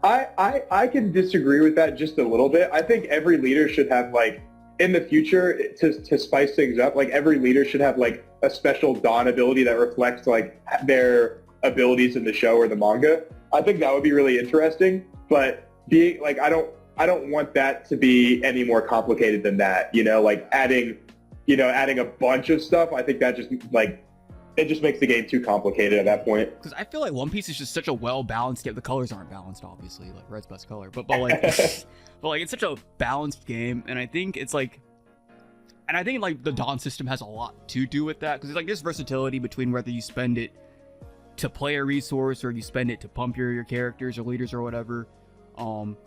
[SPEAKER 2] I can disagree with that just a little bit. I think every leader should have like in the future to spice things up. Like every leader should have like a special Dawn ability that reflects like their abilities in the show or the manga. I think that would be really interesting. But being like I don't want that to be any more complicated than that. You know, like adding a bunch of stuff. I think that just like it just makes the game too complicated at that point.
[SPEAKER 1] Because I feel like One Piece is just such a well-balanced game. The colors aren't balanced, obviously. Like red's best color, but like, but like it's such a balanced game, and I think it's like, and I think like the Dawn system has a lot to do with that because it's like there's versatility between whether you spend it to play a resource or you spend it to pump your characters or leaders or whatever.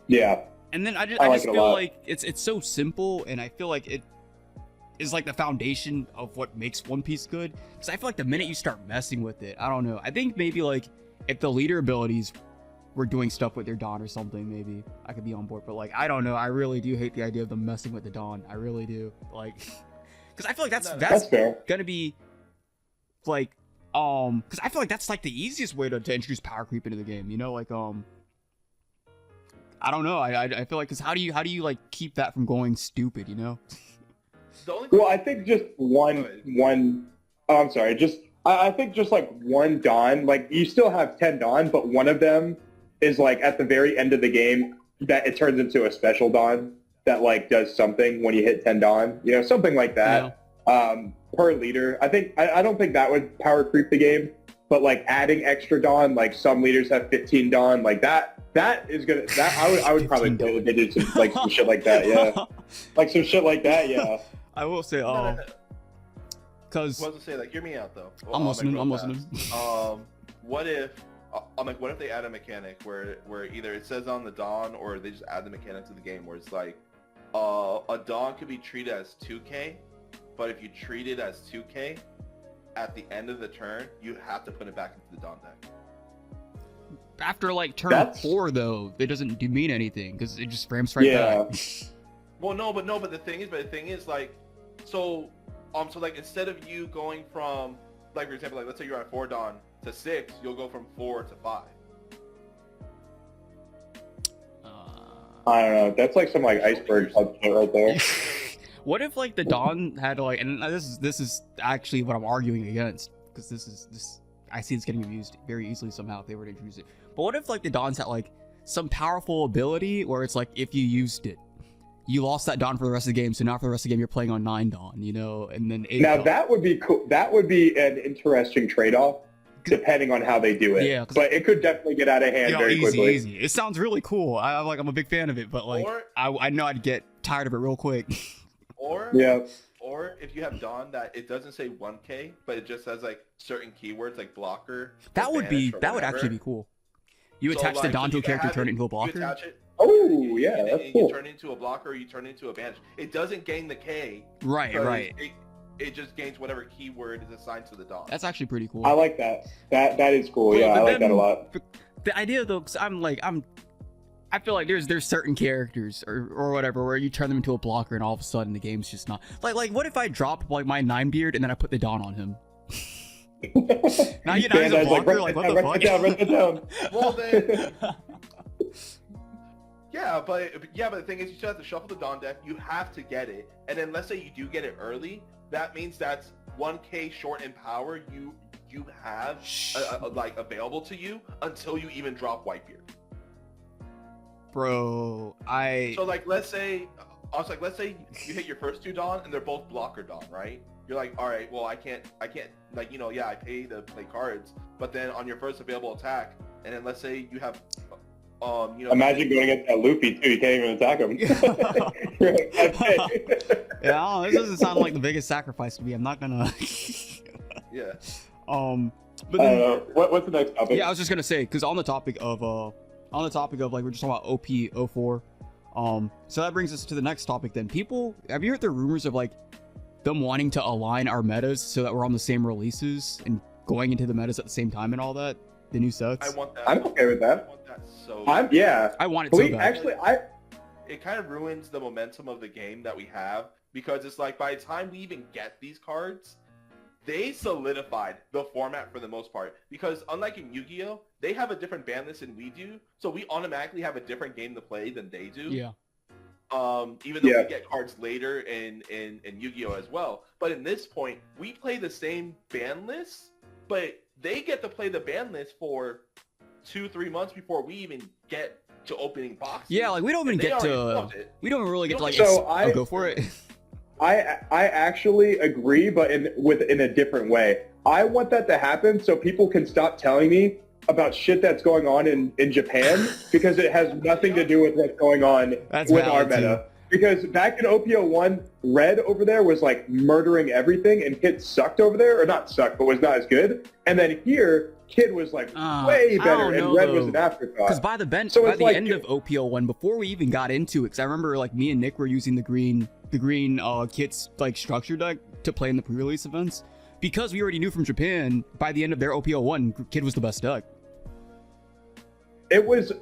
[SPEAKER 2] Yeah.
[SPEAKER 1] And then I just feel like it's so simple, and I feel like it is like the foundation of what makes One Piece good. Because I feel like the minute you start messing with it, I don't know. I think maybe like if the leader abilities were doing stuff with their Dawn or something, maybe I could be on board. But like I don't know. I really do hate the idea of them messing with the Dawn. I really do. Like, because I feel like that's gonna be like because I feel like that's like the easiest way to introduce power creep into the game. You know, like I don't know. I feel like because how do you like keep that from going stupid? You know.
[SPEAKER 2] Well, I think just one. Oh, I'm sorry. I think just like one Dawn. Like you still have 10 Dawn, but one of them is like at the very end of the game that it turns into a special Dawn that like does something when you hit 10 Dawn. You know, something like that. Yeah. Per leader. I don't think that would power creep the game, but like adding extra Dawn, like some leaders have 15 Dawn, like that is gonna. That I would probably play with it some like some shit like that. Yeah, like some shit like that. Yeah.
[SPEAKER 1] I will say, because
[SPEAKER 3] I was gonna say, like, hear me out though. Well,
[SPEAKER 1] I'm listening.
[SPEAKER 3] What if, what if they add a mechanic where either it says on the Dawn or they just add the mechanic to the game where it's like, a Dawn could be treated as 2K, but if you treat it as 2K, at the end of the turn, you have to put it back into the Dawn deck.
[SPEAKER 1] After like turn 4, though, it doesn't mean anything because it just frames right back.
[SPEAKER 3] Well, but the thing is like, so like instead of you going from, like for example, like let's say you're at 4 Dawn to 6, you'll go from 4 to 5.
[SPEAKER 2] I don't know. That's like some like iceberg type shit right there.
[SPEAKER 1] What if like the Dawn had like, and this is actually what I'm arguing against because this I see it's getting abused very easily somehow if they were to introduce it. But what if like the Dawns had like some powerful ability where it's like if you used it, you lost that Dawn for the rest of the game, so now for the rest of the game you're playing on 9 Dawn, you know, and then 8
[SPEAKER 2] Now
[SPEAKER 1] Dawn.
[SPEAKER 2] that would be cool. That would be an interesting trade-off, depending on how they do it. Yeah, but it could definitely get out of hand very quickly.
[SPEAKER 1] Easy. It sounds really cool. I'm a big fan of it, but like I know I'd get tired of it real quick.
[SPEAKER 3] Or if you have Dawn that it doesn't say 1K, but it just says like certain keywords like blocker.
[SPEAKER 1] That would actually be cool. You attach the Dawn to a character, turn it into a blocker.
[SPEAKER 2] That's cool.
[SPEAKER 3] You turn it into a blocker, or you turn it into a banish. It doesn't gain the K.
[SPEAKER 1] Right.
[SPEAKER 3] It just gains whatever keyword is assigned to the Dawn.
[SPEAKER 1] That's actually pretty cool.
[SPEAKER 2] I like that. That is cool. Yeah, I like that a lot.
[SPEAKER 1] The idea though, because I feel like there's certain characters or whatever where you turn them into a blocker and all of a sudden the game's just not like what if I drop like my 9-beard and then I put the Dawn on him? now he's a blocker, like what the fuck?
[SPEAKER 2] Write it down.
[SPEAKER 3] Well then, but the thing is you still have to shuffle the Dawn deck. You have to get it, and then let's say you do get it early. That means that's 1K short in power you have like available to you until you even drop Whitebeard.
[SPEAKER 1] Bro, so
[SPEAKER 3] like let's say you hit your first 2 Dawn and they're both blocker Dawn, right? You're like, all right, well I can't like I pay to play cards, but then on your first available attack, and then let's say you have
[SPEAKER 2] imagine going against that Luffy too. You can't even attack him.
[SPEAKER 1] Yeah, I don't know, this doesn't sound like the biggest sacrifice to me. I'm not gonna.
[SPEAKER 3] Yeah.
[SPEAKER 2] But then, what's the next topic?
[SPEAKER 1] Yeah, I was just gonna say because on the topic of on the topic of like we're just talking about OP04. So that brings us to the next topic. Then have you heard the rumors of like them wanting to align our metas so that we're on the same releases and going into the metas at the same time and all that? The new sets.
[SPEAKER 3] I want that.
[SPEAKER 2] I'm okay with that.
[SPEAKER 3] I want that so.
[SPEAKER 1] I want it so bad.
[SPEAKER 2] Actually,
[SPEAKER 3] It kind of ruins the momentum of the game that we have because it's like by the time we even get these cards, they solidified the format for the most part. Because unlike in Yu-Gi-Oh, they have a different ban list than we do, so we automatically have a different game to play than they do.
[SPEAKER 1] Yeah.
[SPEAKER 3] Even though we get cards later in Yu-Gi-Oh as well. But in this point, we play the same ban list, but they get to play the ban list for 2-3 months before we even get to opening boxes.
[SPEAKER 1] Yeah, like we don't even get to. We don't really get to like.
[SPEAKER 2] So
[SPEAKER 1] go for it.
[SPEAKER 2] I actually agree, but in a different way. I want that to happen so people can stop telling me about shit that's going on in Japan because it has nothing to do with what's going on with our meta. Because back in OPO1, Red over there was like murdering everything and Kid sucked over there, or not sucked, but was not as good. And then here, Kid was like way better and Red was an afterthought.
[SPEAKER 1] Because by the end of OPO1, before we even got into it, because I remember like me and Nick were using the green Kit's like structure deck to play in the pre-release events. Because we already knew from Japan, by the end of their OPO1, Kid was the best deck.
[SPEAKER 2] It was,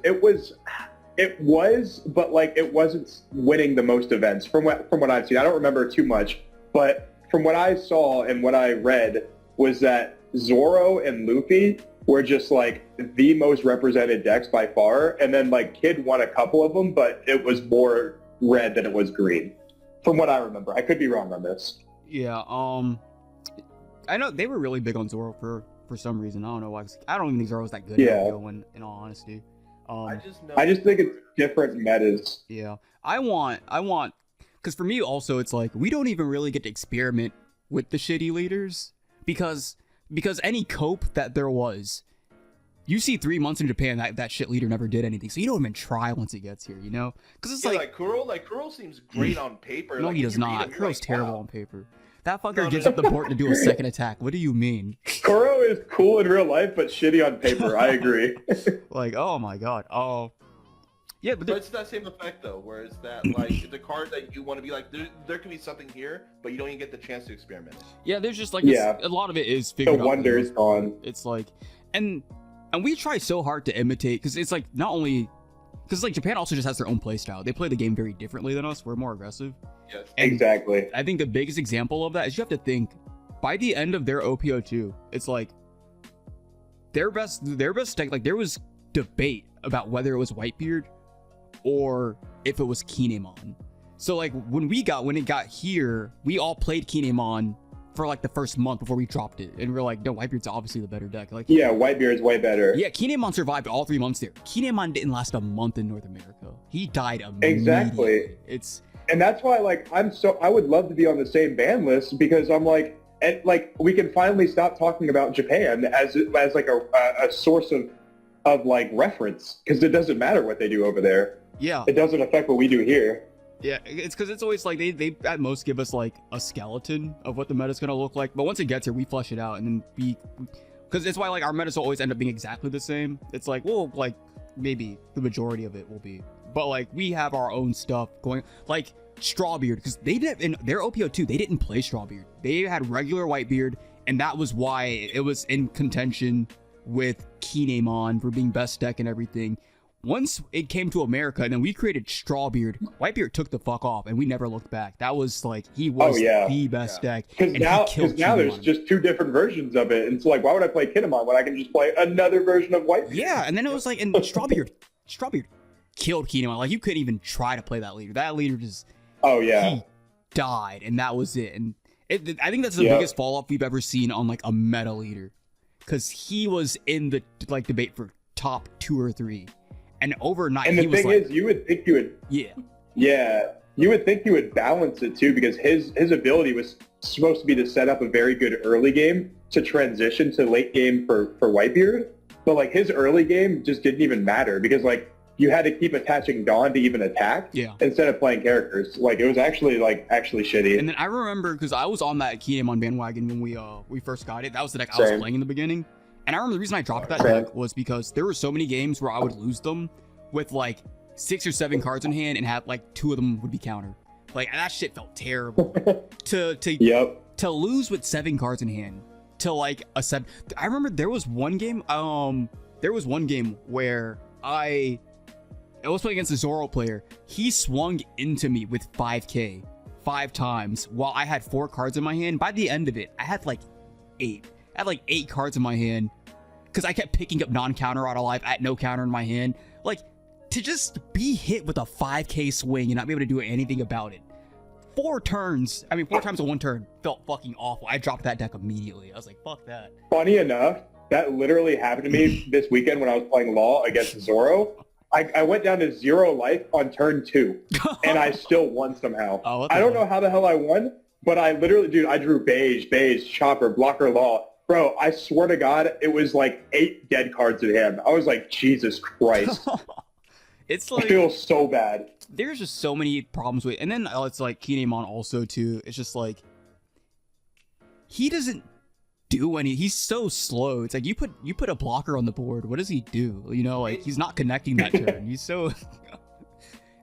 [SPEAKER 2] but like it wasn't winning the most events from what I've seen. I don't remember too much, but from what I saw and what I read was that Zoro and Luffy were just like the most represented decks by far, and then like Kid won a couple of them, but it was more red than it was green, from what I remember. I could be wrong on this.
[SPEAKER 1] Yeah, I know they were really big on Zoro for some reason. I don't know why. I don't even think Zoro was that good.
[SPEAKER 2] Yeah.
[SPEAKER 1] In all honesty.
[SPEAKER 2] I just think it's different metas.
[SPEAKER 1] Yeah, I want, because for me also, it's like we don't even really get to experiment with the shitty leaders because any cope that there was, you see 3 months in Japan that shit leader never did anything, so you don't even try once he gets here, you know? Because it's like
[SPEAKER 3] Kuro seems great on paper.
[SPEAKER 1] No,
[SPEAKER 3] like,
[SPEAKER 1] he does not. Kuro's
[SPEAKER 3] like,
[SPEAKER 1] terrible
[SPEAKER 3] wow.
[SPEAKER 1] on paper. That fucker gives up the board to do a second attack. What do you mean?
[SPEAKER 2] Kuro is cool in real life, but shitty on paper. I agree.
[SPEAKER 1] Like, oh my god. Oh. Yeah, but
[SPEAKER 3] it's that same effect though, where it's that like the card that you want to be like, there could be something here, but you don't even get the chance to experiment.
[SPEAKER 1] Yeah, there's just like a lot of it is figured out.
[SPEAKER 2] The wonder is gone.
[SPEAKER 1] It's like, and we try so hard to imitate because it's like not only because like Japan also just has their own play style. They play the game very differently than us. We're more aggressive.
[SPEAKER 3] Yes,
[SPEAKER 1] and
[SPEAKER 2] exactly.
[SPEAKER 1] I think the biggest example of that is you have to think by the end of their OPO2, it's like their best deck. Like there was debate about whether it was Whitebeard or if it was Kinemon. So like when it got here, we all played Kinemon for like the first month before we dropped it, and we're like, no, Whitebeard's obviously the better deck. Like,
[SPEAKER 2] yeah, Whitebeard's way better.
[SPEAKER 1] Yeah, Kinemon survived all 3 months there. Kinemon didn't last a month in North America. He died immediately.
[SPEAKER 2] Exactly. And that's why like I would love to be on the same ban list because I'm like, and like we can finally stop talking about Japan as like a source of like reference because it doesn't matter what they do over there.
[SPEAKER 1] Yeah,
[SPEAKER 2] it doesn't affect what we do here.
[SPEAKER 1] Yeah, it's because it's always like they at most give us like a skeleton of what the meta's gonna look like, but once it gets here, we flesh it out, and then because it's why like our metas will always end up being exactly the same. It's like, well, like maybe the majority of it will be, but like we have our own stuff going, like Strawbeard, because they didn't in their OPO2 they didn't play Strawbeard. They had regular Whitebeard, and that was why it was in contention with Kinemon for being best deck and everything. Once it came to America, and then we created Strawbeard, Whitebeard took the fuck off, and we never looked back. That was like, he was the best deck.
[SPEAKER 2] Because now there's just 2 different versions of it, and it's like, why would I play Kinemon when I can just play another version of Whitebeard?
[SPEAKER 1] Yeah, and then it was like, and Strawbeard killed Kinemon. Like, you couldn't even try to play that leader. That leader just, he died, and that was it. And I think that's the biggest fall off we've ever seen on like a meta leader, because he was in the like debate for top 2 or 3. And overnight,
[SPEAKER 2] and the thing is, you would think you would, you would think you would balance it too, because his ability was supposed to be to set up a very good early game to transition to late game for Whitebeard. But like his early game just didn't even matter because like you had to keep attaching Dawn to even attack instead of playing characters. Like it was actually shitty.
[SPEAKER 1] And then I remember because I was on that Kinemon bandwagon when we first got it. That was the deck I was playing in the beginning. And I remember the reason I dropped that deck was because there were so many games where I would lose them with like 6 or 7 cards in hand and have like 2 of them would be countered. Like that shit felt terrible. To lose with 7 cards in hand to like a 7. I remember there was one game where I was playing against a Zoro player. He swung into me with 5k 5 times while I had 4 cards in my hand. By the end of it, I had like 8. I had like 8 cards in my hand because I kept picking up non-counter out of life at no counter in my hand. Like, to just be hit with a 5k swing and not be able to do anything about it. 4 times in 1 turn felt fucking awful. I dropped that deck immediately. I was like, fuck that.
[SPEAKER 2] Funny enough, that literally happened to me this weekend when I was playing Law against Zoro. I went down to 0 life on turn 2, and I still won somehow. I don't know how the hell I won, but I literally, dude, I drew beige, chopper, blocker, Law. Bro, I swear to God, it was like 8 dead cards in hand. I was like, Jesus Christ.
[SPEAKER 1] It's like,
[SPEAKER 2] I feel so bad.
[SPEAKER 1] There's just so many problems with, and then it's like Kinemon also too. It's just like he doesn't do any. He's so slow. It's like you put a blocker on the board. What does he do? You know, like he's not connecting that turn. He's so.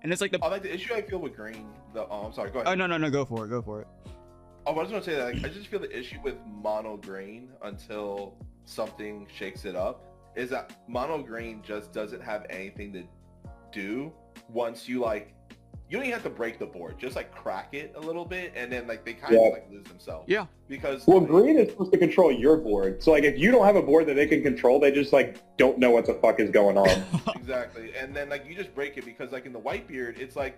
[SPEAKER 1] And it's like
[SPEAKER 3] the issue I feel with Green. I'm sorry. Go ahead.
[SPEAKER 1] Oh no, go for it.
[SPEAKER 3] I was gonna say that I just feel the issue with mono green until something shakes it up is that mono green just doesn't have anything to do once you don't even have to break the board, just like crack it a little bit and then like they kind of like lose themselves.
[SPEAKER 1] Yeah.
[SPEAKER 3] Because
[SPEAKER 2] green is supposed to control your board. So like if you don't have a board that they can control, they just like don't know what the fuck is going on.
[SPEAKER 3] Exactly. And then like you just break it because like in the Whitebeard it's like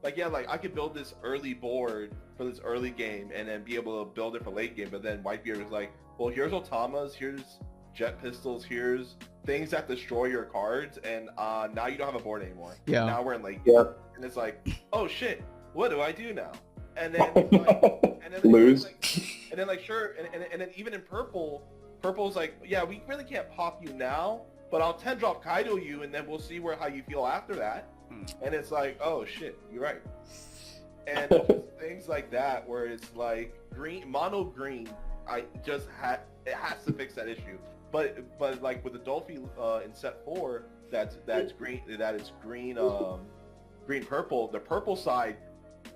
[SPEAKER 3] I could build this early board for this early game and then be able to build it for late game, but then Whitebeard was like, well, here's Otamas, here's jet pistols, here's things that destroy your cards, and now you don't have a board anymore.
[SPEAKER 1] Yeah.
[SPEAKER 3] Now we're in late game. And it's like, oh shit, what do I do now? And then
[SPEAKER 2] lose.
[SPEAKER 3] And then sure, and then even in purple's like, yeah, we really can't pop you now, but I'll 10-drop Kaido you, and then we'll see how you feel after that. And it's like, oh shit, you're right. And just things like that where it's like mono green, it has to fix that issue. But like with the Doffy in set 4, that's green, green purple. The purple side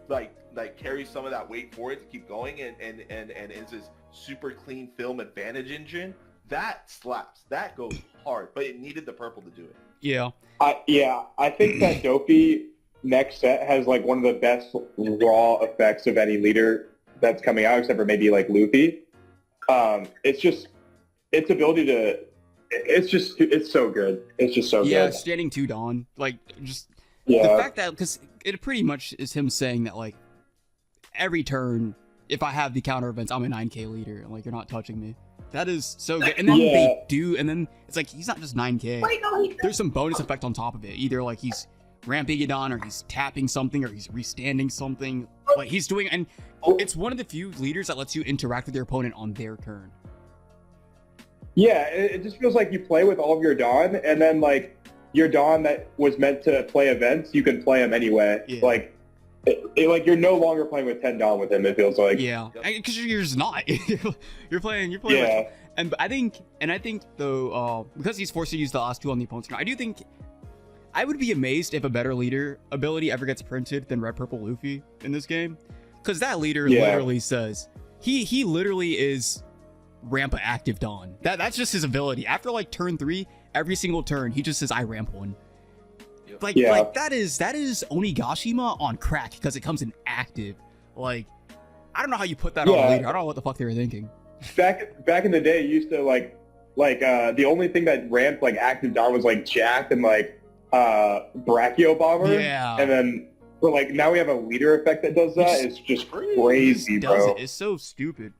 [SPEAKER 3] like carries some of that weight for it to keep going and is this super clean film advantage engine that slaps, that goes hard, but it needed the purple to do it.
[SPEAKER 1] Yeah.
[SPEAKER 2] I think that Doffy next set has like one of the best raw effects of any leader that's coming out, except for maybe like Luffy. Its ability to, it's so good. It's just so good.
[SPEAKER 1] Yeah, standing 2 Dawn, like just the fact that, because it pretty much is him saying that like every turn, if I have the counter events, I'm a 9k leader, and like you're not touching me. That is so good. And then they do, and then it's like he's not just 9k. There's some bonus effect on top of it. Either like he's ramping it on, or he's tapping something, or he's restanding something. Like he's doing, and it's one of the few leaders that lets you interact with your opponent on their turn.
[SPEAKER 2] Yeah, it just feels like you play with all of your Dawn, and then like your Dawn that was meant to play events, you can play them anyway. Yeah. Like, like you're no longer playing with 10 Dawn with him. It feels like.
[SPEAKER 1] Yeah, because you're just not. you're playing.
[SPEAKER 2] Yeah.
[SPEAKER 1] And I think though, because he's forced to use the last 2 on the opponent's turn, I do think I would be amazed if a better leader ability ever gets printed than Red Purple Luffy in this game, because that leader literally says he literally is ramp a active Dawn. That's just his ability. After like turn 3, every single turn he just says I ramp one. Like that is Onigashima on crack, because it comes in active. Like I don't know how you put that on a leader. I don't know what the fuck they were thinking.
[SPEAKER 2] Back in the day, you used to like the only thing that ramped like active Dawn was like Jack and like Brachio Bomber.
[SPEAKER 1] Yeah.
[SPEAKER 2] And then for like now we have a leader effect that does that. It's just crazy, bro.
[SPEAKER 1] It's so stupid.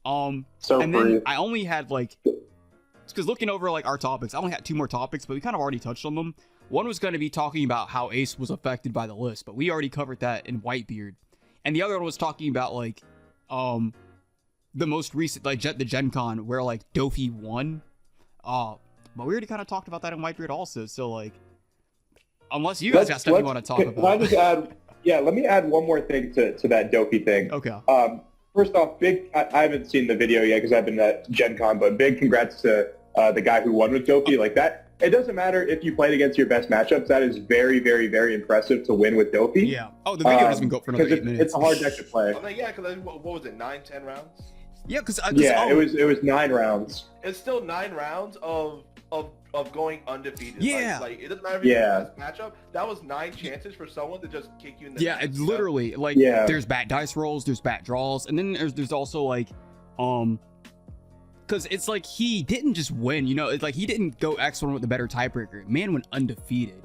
[SPEAKER 2] So
[SPEAKER 1] and then I only had because looking over like our topics, I only had 2 more topics, but we kind of already touched on them. One was going to be talking about how Ace was affected by the list, but we already covered that in Whitebeard. And the other one was talking about like the most recent, like the Gen Con where like Doffy won. But we already kind of talked about that in Whitebeard also. So like, unless you guys got stuff you want to talk about.
[SPEAKER 2] Can I just add? Yeah, let me add one more thing to that Doffy thing.
[SPEAKER 1] Okay.
[SPEAKER 2] First off, I haven't seen the video yet because I've been at Gen Con, but big congrats to the guy who won with Doffy. Like that, it doesn't matter if you played against your best matchups. That is very, very, very impressive to win with Doffy.
[SPEAKER 1] Yeah. Oh, the video doesn't go for another 8 minutes.
[SPEAKER 2] It's a hard deck to play.
[SPEAKER 3] I mean, yeah, because what was it, 9-10 rounds?
[SPEAKER 1] Yeah, because
[SPEAKER 2] it was 9 rounds.
[SPEAKER 3] It's still 9 rounds of going undefeated.
[SPEAKER 2] Yeah.
[SPEAKER 3] Like it doesn't matter if you're the best matchup. That was 9 chances for someone to just kick you in the
[SPEAKER 1] it's literally like there's bad dice rolls, there's bad draws, and then there's also like because it's like he didn't just win, you know, it's like he didn't go X1 with the better tiebreaker. Man went undefeated.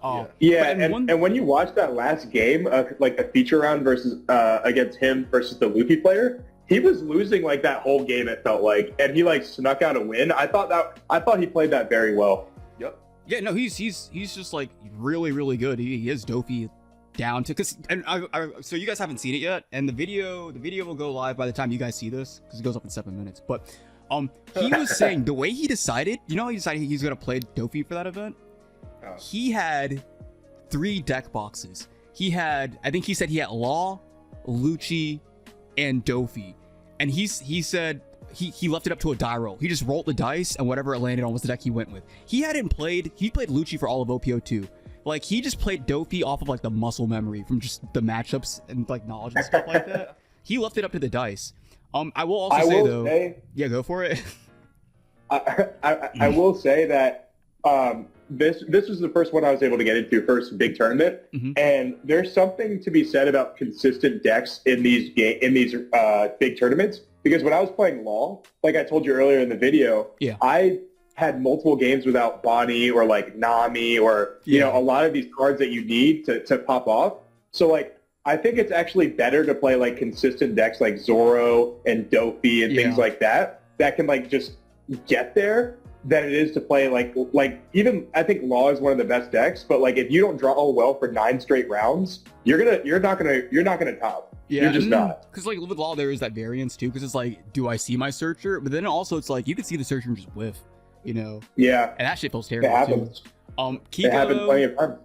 [SPEAKER 2] And when you watch that last game, like the feature round versus against him versus the Luffy player, he was losing like that whole game, it felt like, and he like snuck out a win. I thought he played that very well.
[SPEAKER 3] Yep.
[SPEAKER 1] Yeah, no, he's just like really, really good. He has Doffy down to so you guys haven't seen it yet, and the video will go live by the time you guys see this because it goes up in 7 minutes. But he was saying the way he decided, you know, how he decided he's gonna play Doffy for that event. He had 3 deck boxes. I think he said he had Law, Lucci, and Doffy. And he said he left it up to a die roll. He just rolled the dice, and whatever it landed on was the deck he went with. He played Lucci for all of OPO2. Like, he just played Doffy off of like the muscle memory from just the matchups and like knowledge and stuff like that. He left it up to the dice. I will also say though, yeah, go for it.
[SPEAKER 2] I will say that this was the first one I was able to get into, first big tournament, and there's something to be said about consistent decks in these big tournaments. Because when I was playing Law, like I told you earlier in the video, I had multiple games without Bonnie or like Nami or you know, a lot of these cards that you need to pop off. So like I think it's actually better to play like consistent decks like Zoro and Doffy and things like that can like just get there, than it is to play like even I think Law is one of the best decks, but like if you don't draw well for 9 straight rounds, you're not gonna top.
[SPEAKER 1] Yeah,
[SPEAKER 2] you're just not.
[SPEAKER 1] Because like with Law there is that variance too, because it's like, do I see my searcher? But then also it's like you can see the searcher and just whiff, you know.
[SPEAKER 2] Yeah.
[SPEAKER 1] And that shit feels terrible.
[SPEAKER 2] It happens.
[SPEAKER 1] Kiko,
[SPEAKER 2] it happened plenty of times.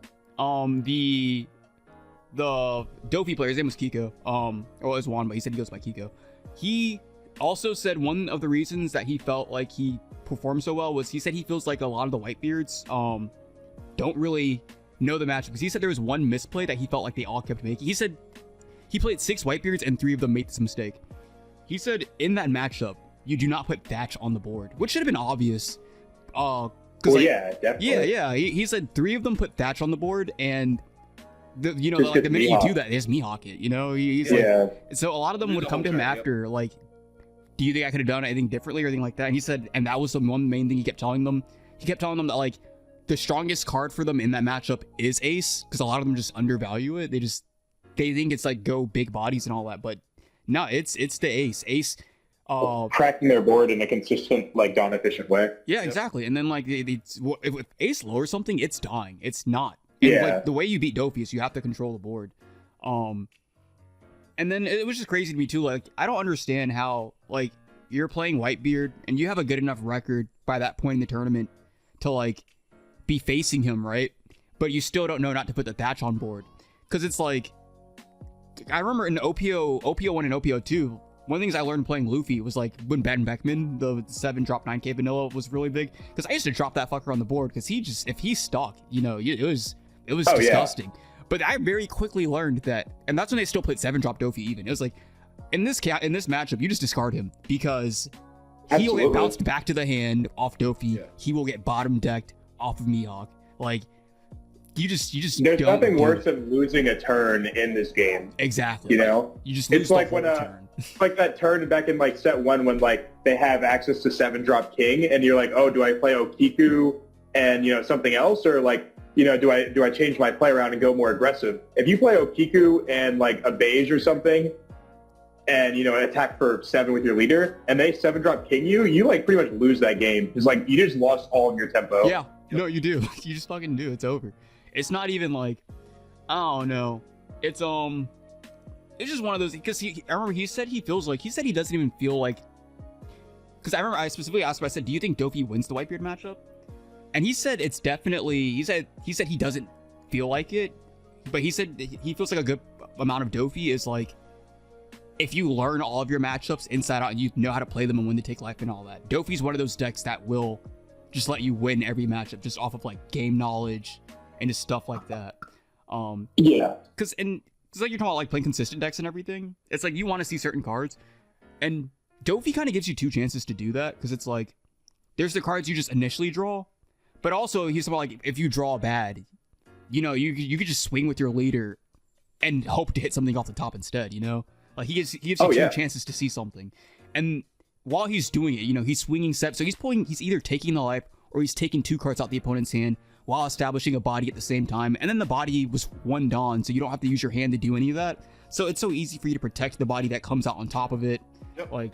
[SPEAKER 1] The Doffy player, his name was Kiko. Or it was Juan, but he said he goes by Kiko. He also said one of the reasons that he felt like he performed so well was he said he feels like a lot of the Whitebeards don't really know the matchup, because he said there was one misplay that he felt like they all kept making. He said he played 6 Whitebeards and 3 of them made this mistake. He said in that matchup you do not put Thatch on the board, which should have been obvious.
[SPEAKER 2] Yeah, definitely.
[SPEAKER 1] Yeah. He said 3 of them put Thatch on the board, and the minute you do that, they just Mihawk it. You know, he's like, so a lot of them would come to him after like, do you think I could have done anything differently or anything like that? And he said, and that was the one main thing he kept telling them. He kept telling them that like the strongest card for them in that matchup is Ace, because a lot of them just undervalue it. They think it's like go big bodies and all that, but no, it's the Ace.
[SPEAKER 2] Cracking their board in a consistent, like, Dawn efficient way.
[SPEAKER 1] Yeah, exactly. And then like if Ace lowers something, it's dying. It's not. And, like, the way you beat Doffy is you have to control the board. And then it was just crazy to me too. Like, I don't understand how like you're playing Whitebeard and you have a good enough record by that point in the tournament to like be facing him, right? But you still don't know not to put the Thatch on board, because it's like, I remember in OPO 1 and OPO 2, one of the things I learned playing Luffy was like when Ben Beckman, the 7 drop 9k vanilla, was really big, because I used to drop that fucker on the board because if he stuck, you know, it was disgusting. But I very quickly learned that, and that's when they still played 7 drop Doffy even. It was like, in this matchup, you just discard him, because he'll get bounced back to the hand off Doffy. Yeah. He will get bottom decked off of Mihawk. Like, you just
[SPEAKER 2] there's nothing worse than losing a turn in this game.
[SPEAKER 1] Exactly.
[SPEAKER 2] You know?
[SPEAKER 1] You just lose
[SPEAKER 2] it's like when
[SPEAKER 1] turn.
[SPEAKER 2] like that turn back in like set 1 when like they have access to 7 drop king and you're like, oh, do I play Okiku and, you know, something else, or like, you know, do I change my play around and go more aggressive? If you play Okiku and like a beige or something, and you know, attack for 7 with your leader, and they 7 drop king you like pretty much lose that game. It's like you just lost all of your tempo.
[SPEAKER 1] Yeah, no, you do. You just fucking do. It's over. It's not even like, I don't know. It's just one of those, because I remember he said he doesn't even feel like, because I remember I specifically asked him, I said, do you think Doffy wins the Whitebeard matchup? And he said it's definitely, he said he doesn't feel like it, but he said he feels like a good amount of Doffy is like if you learn all of your matchups inside out and you know how to play them and when to take life and all that, Doffy's one of those decks that will just let you win every matchup just off of like game knowledge and just stuff like that.
[SPEAKER 2] Yeah.
[SPEAKER 1] Because like you're talking about like playing consistent decks and everything, it's like you want to see certain cards, and Doffy kind of gives you two chances to do that, because it's like there's the cards you just initially draw, but also he's about like if you draw bad, you know, you could just swing with your leader and hope to hit something off the top instead, you know? Like he gives you two chances to see something. And while he's doing it, you know, he's swinging steps. So he's either taking the life or he's taking two cards out the opponent's hand while establishing a body at the same time. And then the body was one Dawn, so you don't have to use your hand to do any of that. So it's so easy for you to protect the body that comes out on top of it.
[SPEAKER 3] Yep.
[SPEAKER 1] Like,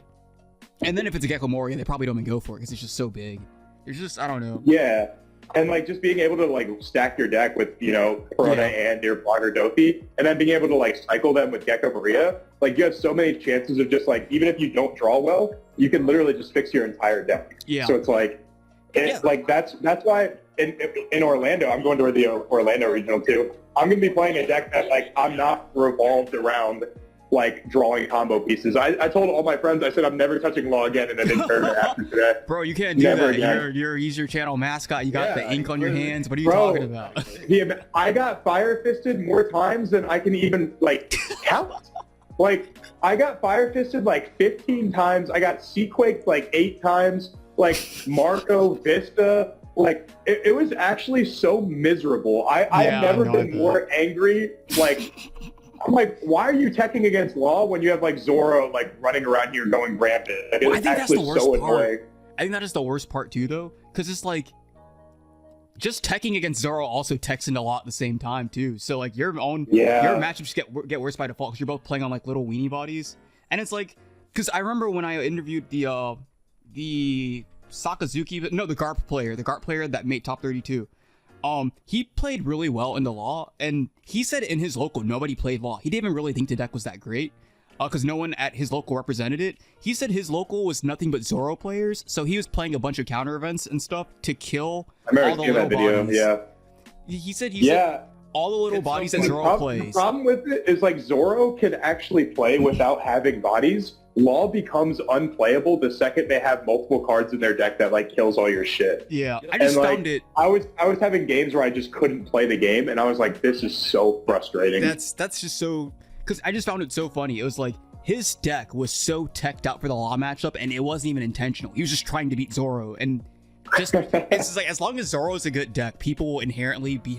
[SPEAKER 1] and then if it's a Gecko Moria, they probably don't even go for it because it's just so big. It's just, I don't know.
[SPEAKER 2] Yeah. And like just being able to like stack your deck with, you know, Perona and your Blogger Doffy, and then being able to like cycle them with Gecko Maria, like you have so many chances of just like, even if you don't draw well, you can literally just fix your entire deck.
[SPEAKER 1] Yeah.
[SPEAKER 2] So it's like, like that's why in Orlando, I'm going to the Orlando regional too. I'm going to be playing a deck that like I'm not revolved around like drawing combo pieces. I told all my friends, I said I'm never touching Law again in an tournament after today.
[SPEAKER 1] Bro, you can't do
[SPEAKER 2] Never
[SPEAKER 1] that.
[SPEAKER 2] Again.
[SPEAKER 1] You're your channel mascot. You got the ink on your hands. What are you
[SPEAKER 2] Bro,
[SPEAKER 1] talking about?
[SPEAKER 2] I got Fire Fisted more times than I can even like count. Like I got Fire Fisted like 15 times. I got Seaquaked like 8 times. Like Marco Vista. Like it was actually so miserable. I've never been more angry. Like I'm like, why are you teching against Law when you have like Zoro like running around here going rampant? Like,
[SPEAKER 1] I think that's the worst part.
[SPEAKER 2] Annoying.
[SPEAKER 1] I think that is the worst part too, though, because it's like just teching against Zoro also techs into Law at the same time too. So like your matchups get worse by default because you're both playing on like little weenie bodies, and it's like because I remember when I interviewed the Sakazuki, no, the Garp player that made top 32. He played really well in the Law, and he said in his local nobody played Law. He didn't even really think the deck was that great, because no one at his local represented it. He said his local was nothing but Zoro players, so he was playing a bunch of counter events and stuff to kill all the little bodies.
[SPEAKER 2] Yeah.
[SPEAKER 1] He said all the little bodies that Zoro plays.
[SPEAKER 2] The problem with it is like Zoro can actually play without having bodies. Law becomes unplayable the second they have multiple cards in their deck that like kills all your shit.
[SPEAKER 1] Yeah, I just found it.
[SPEAKER 2] I was having games where I just couldn't play the game, and I was like, this is so frustrating.
[SPEAKER 1] That's just so, because I just found it so funny. It was like his deck was so teched out for the Law matchup, and it wasn't even intentional. He was just trying to beat Zoro, and just it's just like as long as Zoro is a good deck, people will inherently be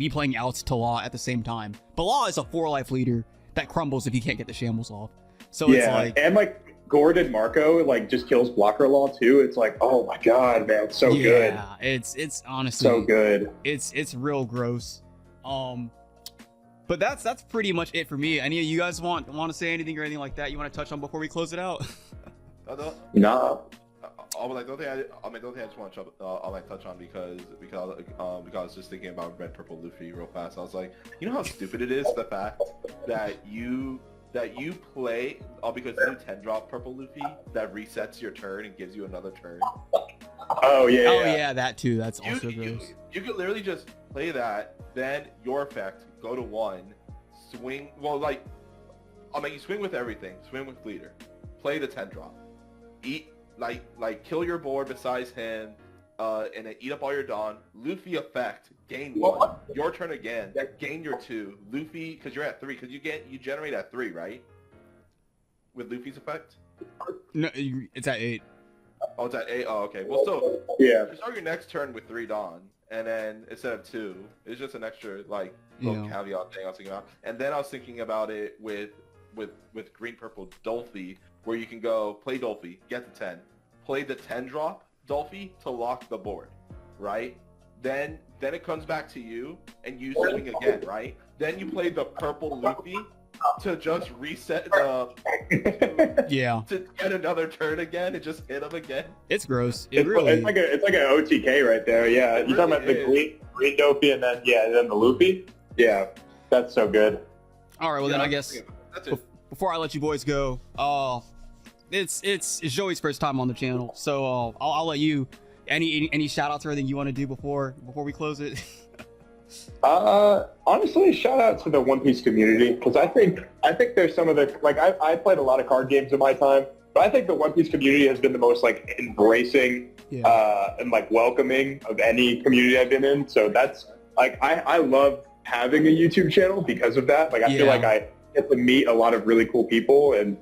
[SPEAKER 1] playing outs to Law at the same time. But Law is a 4-life leader that crumbles if he can't get the shambles off. So it's like,
[SPEAKER 2] and like Gordon Marco like just kills blocker Law too. It's like, oh my god, man, it's so good.
[SPEAKER 1] Yeah, it's honestly
[SPEAKER 2] so good.
[SPEAKER 1] It's real gross. But that's pretty much it for me. Any of you guys want to say anything or anything like that you want to touch on before we close it out?
[SPEAKER 2] Nah.
[SPEAKER 3] I don't think I just want to touch on because I was just thinking about Red Purple Luffy real fast. I was like, you know how stupid it is, the fact that you play because you 10-drop Purple Luffy that resets your turn and gives you another turn.
[SPEAKER 2] Oh yeah.
[SPEAKER 1] Oh yeah, that too. That's also gross.
[SPEAKER 3] You could literally just play that, then your effect, go to 1, swing. Well, like, you swing with everything. Swing with leader. Play the 10-drop. Eat, like kill your board besides him, and then eat up all your Dawn. Luffy effect, gain 1. Your turn again, gain your 2. Luffy, because you're at 3, because you generate at 3, right? With Luffy's effect?
[SPEAKER 1] No, it's at 8.
[SPEAKER 3] Oh, it's at 8. Oh, okay. Well, so
[SPEAKER 2] yeah.
[SPEAKER 3] You start your next turn with 3 Dawn, and then instead of 2, it's just an extra little caveat thing I was thinking about. And then I was thinking about it with green purple Doffy, where you can go play Doffy, get the 10, play the 10-drop Doffy to lock the board, right? Then it comes back to you, and you swing again, right? Then you play the purple Luffy to just reset to get another turn again and just hit him again.
[SPEAKER 1] It's gross.
[SPEAKER 2] It's like an OTK right there. Yeah, you're talking about the green Doffy and then the Luffy. Yeah, that's so good.
[SPEAKER 1] All right, well then I guess before I let you boys go, it's Joey's first time on the channel, so I'll let you any shout outs or anything you want to do before we close it.
[SPEAKER 2] Honestly, shout out to the One Piece community because I think there's some of the like I played a lot of card games in my time, but I think the One Piece community has been the most like embracing and like welcoming of any community I've been in. So that's like I love having a YouTube channel because of that. Like I feel like I get to meet a lot of really cool people and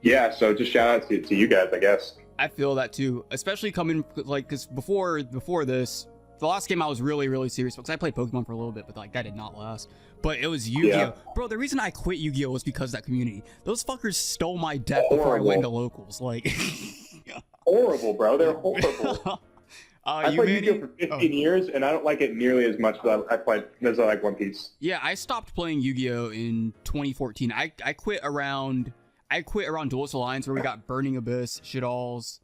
[SPEAKER 2] yeah. So just shout out to you guys, I guess.
[SPEAKER 1] I feel that too, especially coming like because before this. The last game I was really serious because I played Pokemon for a little bit, but like that did not last. But it was Yu-Gi-Oh!
[SPEAKER 2] Yeah.
[SPEAKER 1] Bro, the reason I quit Yu-Gi-Oh! Was because of that community. Those fuckers stole my deck before I went into locals. Like
[SPEAKER 2] horrible, bro. They're horrible. I played Yu-Gi-Oh! For 15 years, and I don't like it nearly as much as I like One Piece.
[SPEAKER 1] Yeah, I stopped playing Yu-Gi-Oh! In 2014. I quit around Duelist Alliance where we got Burning Abyss, Shitals,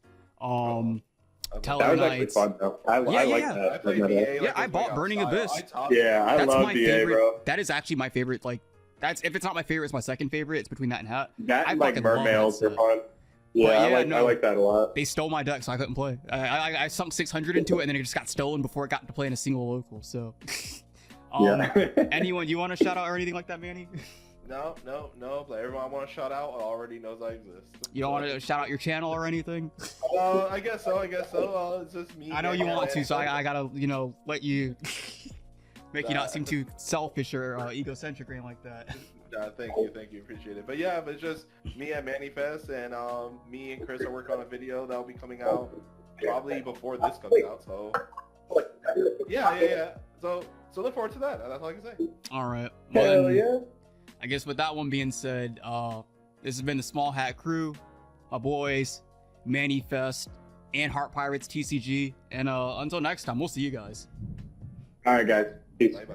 [SPEAKER 2] That was actually fun though. I like that.
[SPEAKER 1] I bought Burning Abyss.
[SPEAKER 2] I love BA, bro.
[SPEAKER 1] That is actually my favorite. Like, that's if it's not my favorite, it's my second favorite. It's between that and Hat.
[SPEAKER 2] That and like Mermails are fun. Yeah, I like that a lot.
[SPEAKER 1] They stole my deck, so I couldn't play. I sunk 600 into it, and then it just got stolen before it got to play in a single local. So, anyone you want to shout out or anything like that, Manny?
[SPEAKER 3] No. Like everyone I want to shout out already knows I exist.
[SPEAKER 1] You don't want to shout out your channel or anything?
[SPEAKER 3] I guess so. It's just me.
[SPEAKER 1] I know you want to, so I gotta, let you make you not seem too selfish or egocentric or anything like that.
[SPEAKER 3] Thank you, appreciate it. But yeah, but it's just me at Manifest, and me and Chris are working on a video that'll be coming out probably before this comes out. So yeah. So look forward to that. That's all I can say.
[SPEAKER 1] All right.
[SPEAKER 2] Hell yeah.
[SPEAKER 1] I guess with that one being said, this has been the Small Hat Crew, my boys, Manifest, and Heart Pirates TCG. And until next time, we'll see you guys.
[SPEAKER 2] All right, guys. Peace.
[SPEAKER 3] Bye-bye.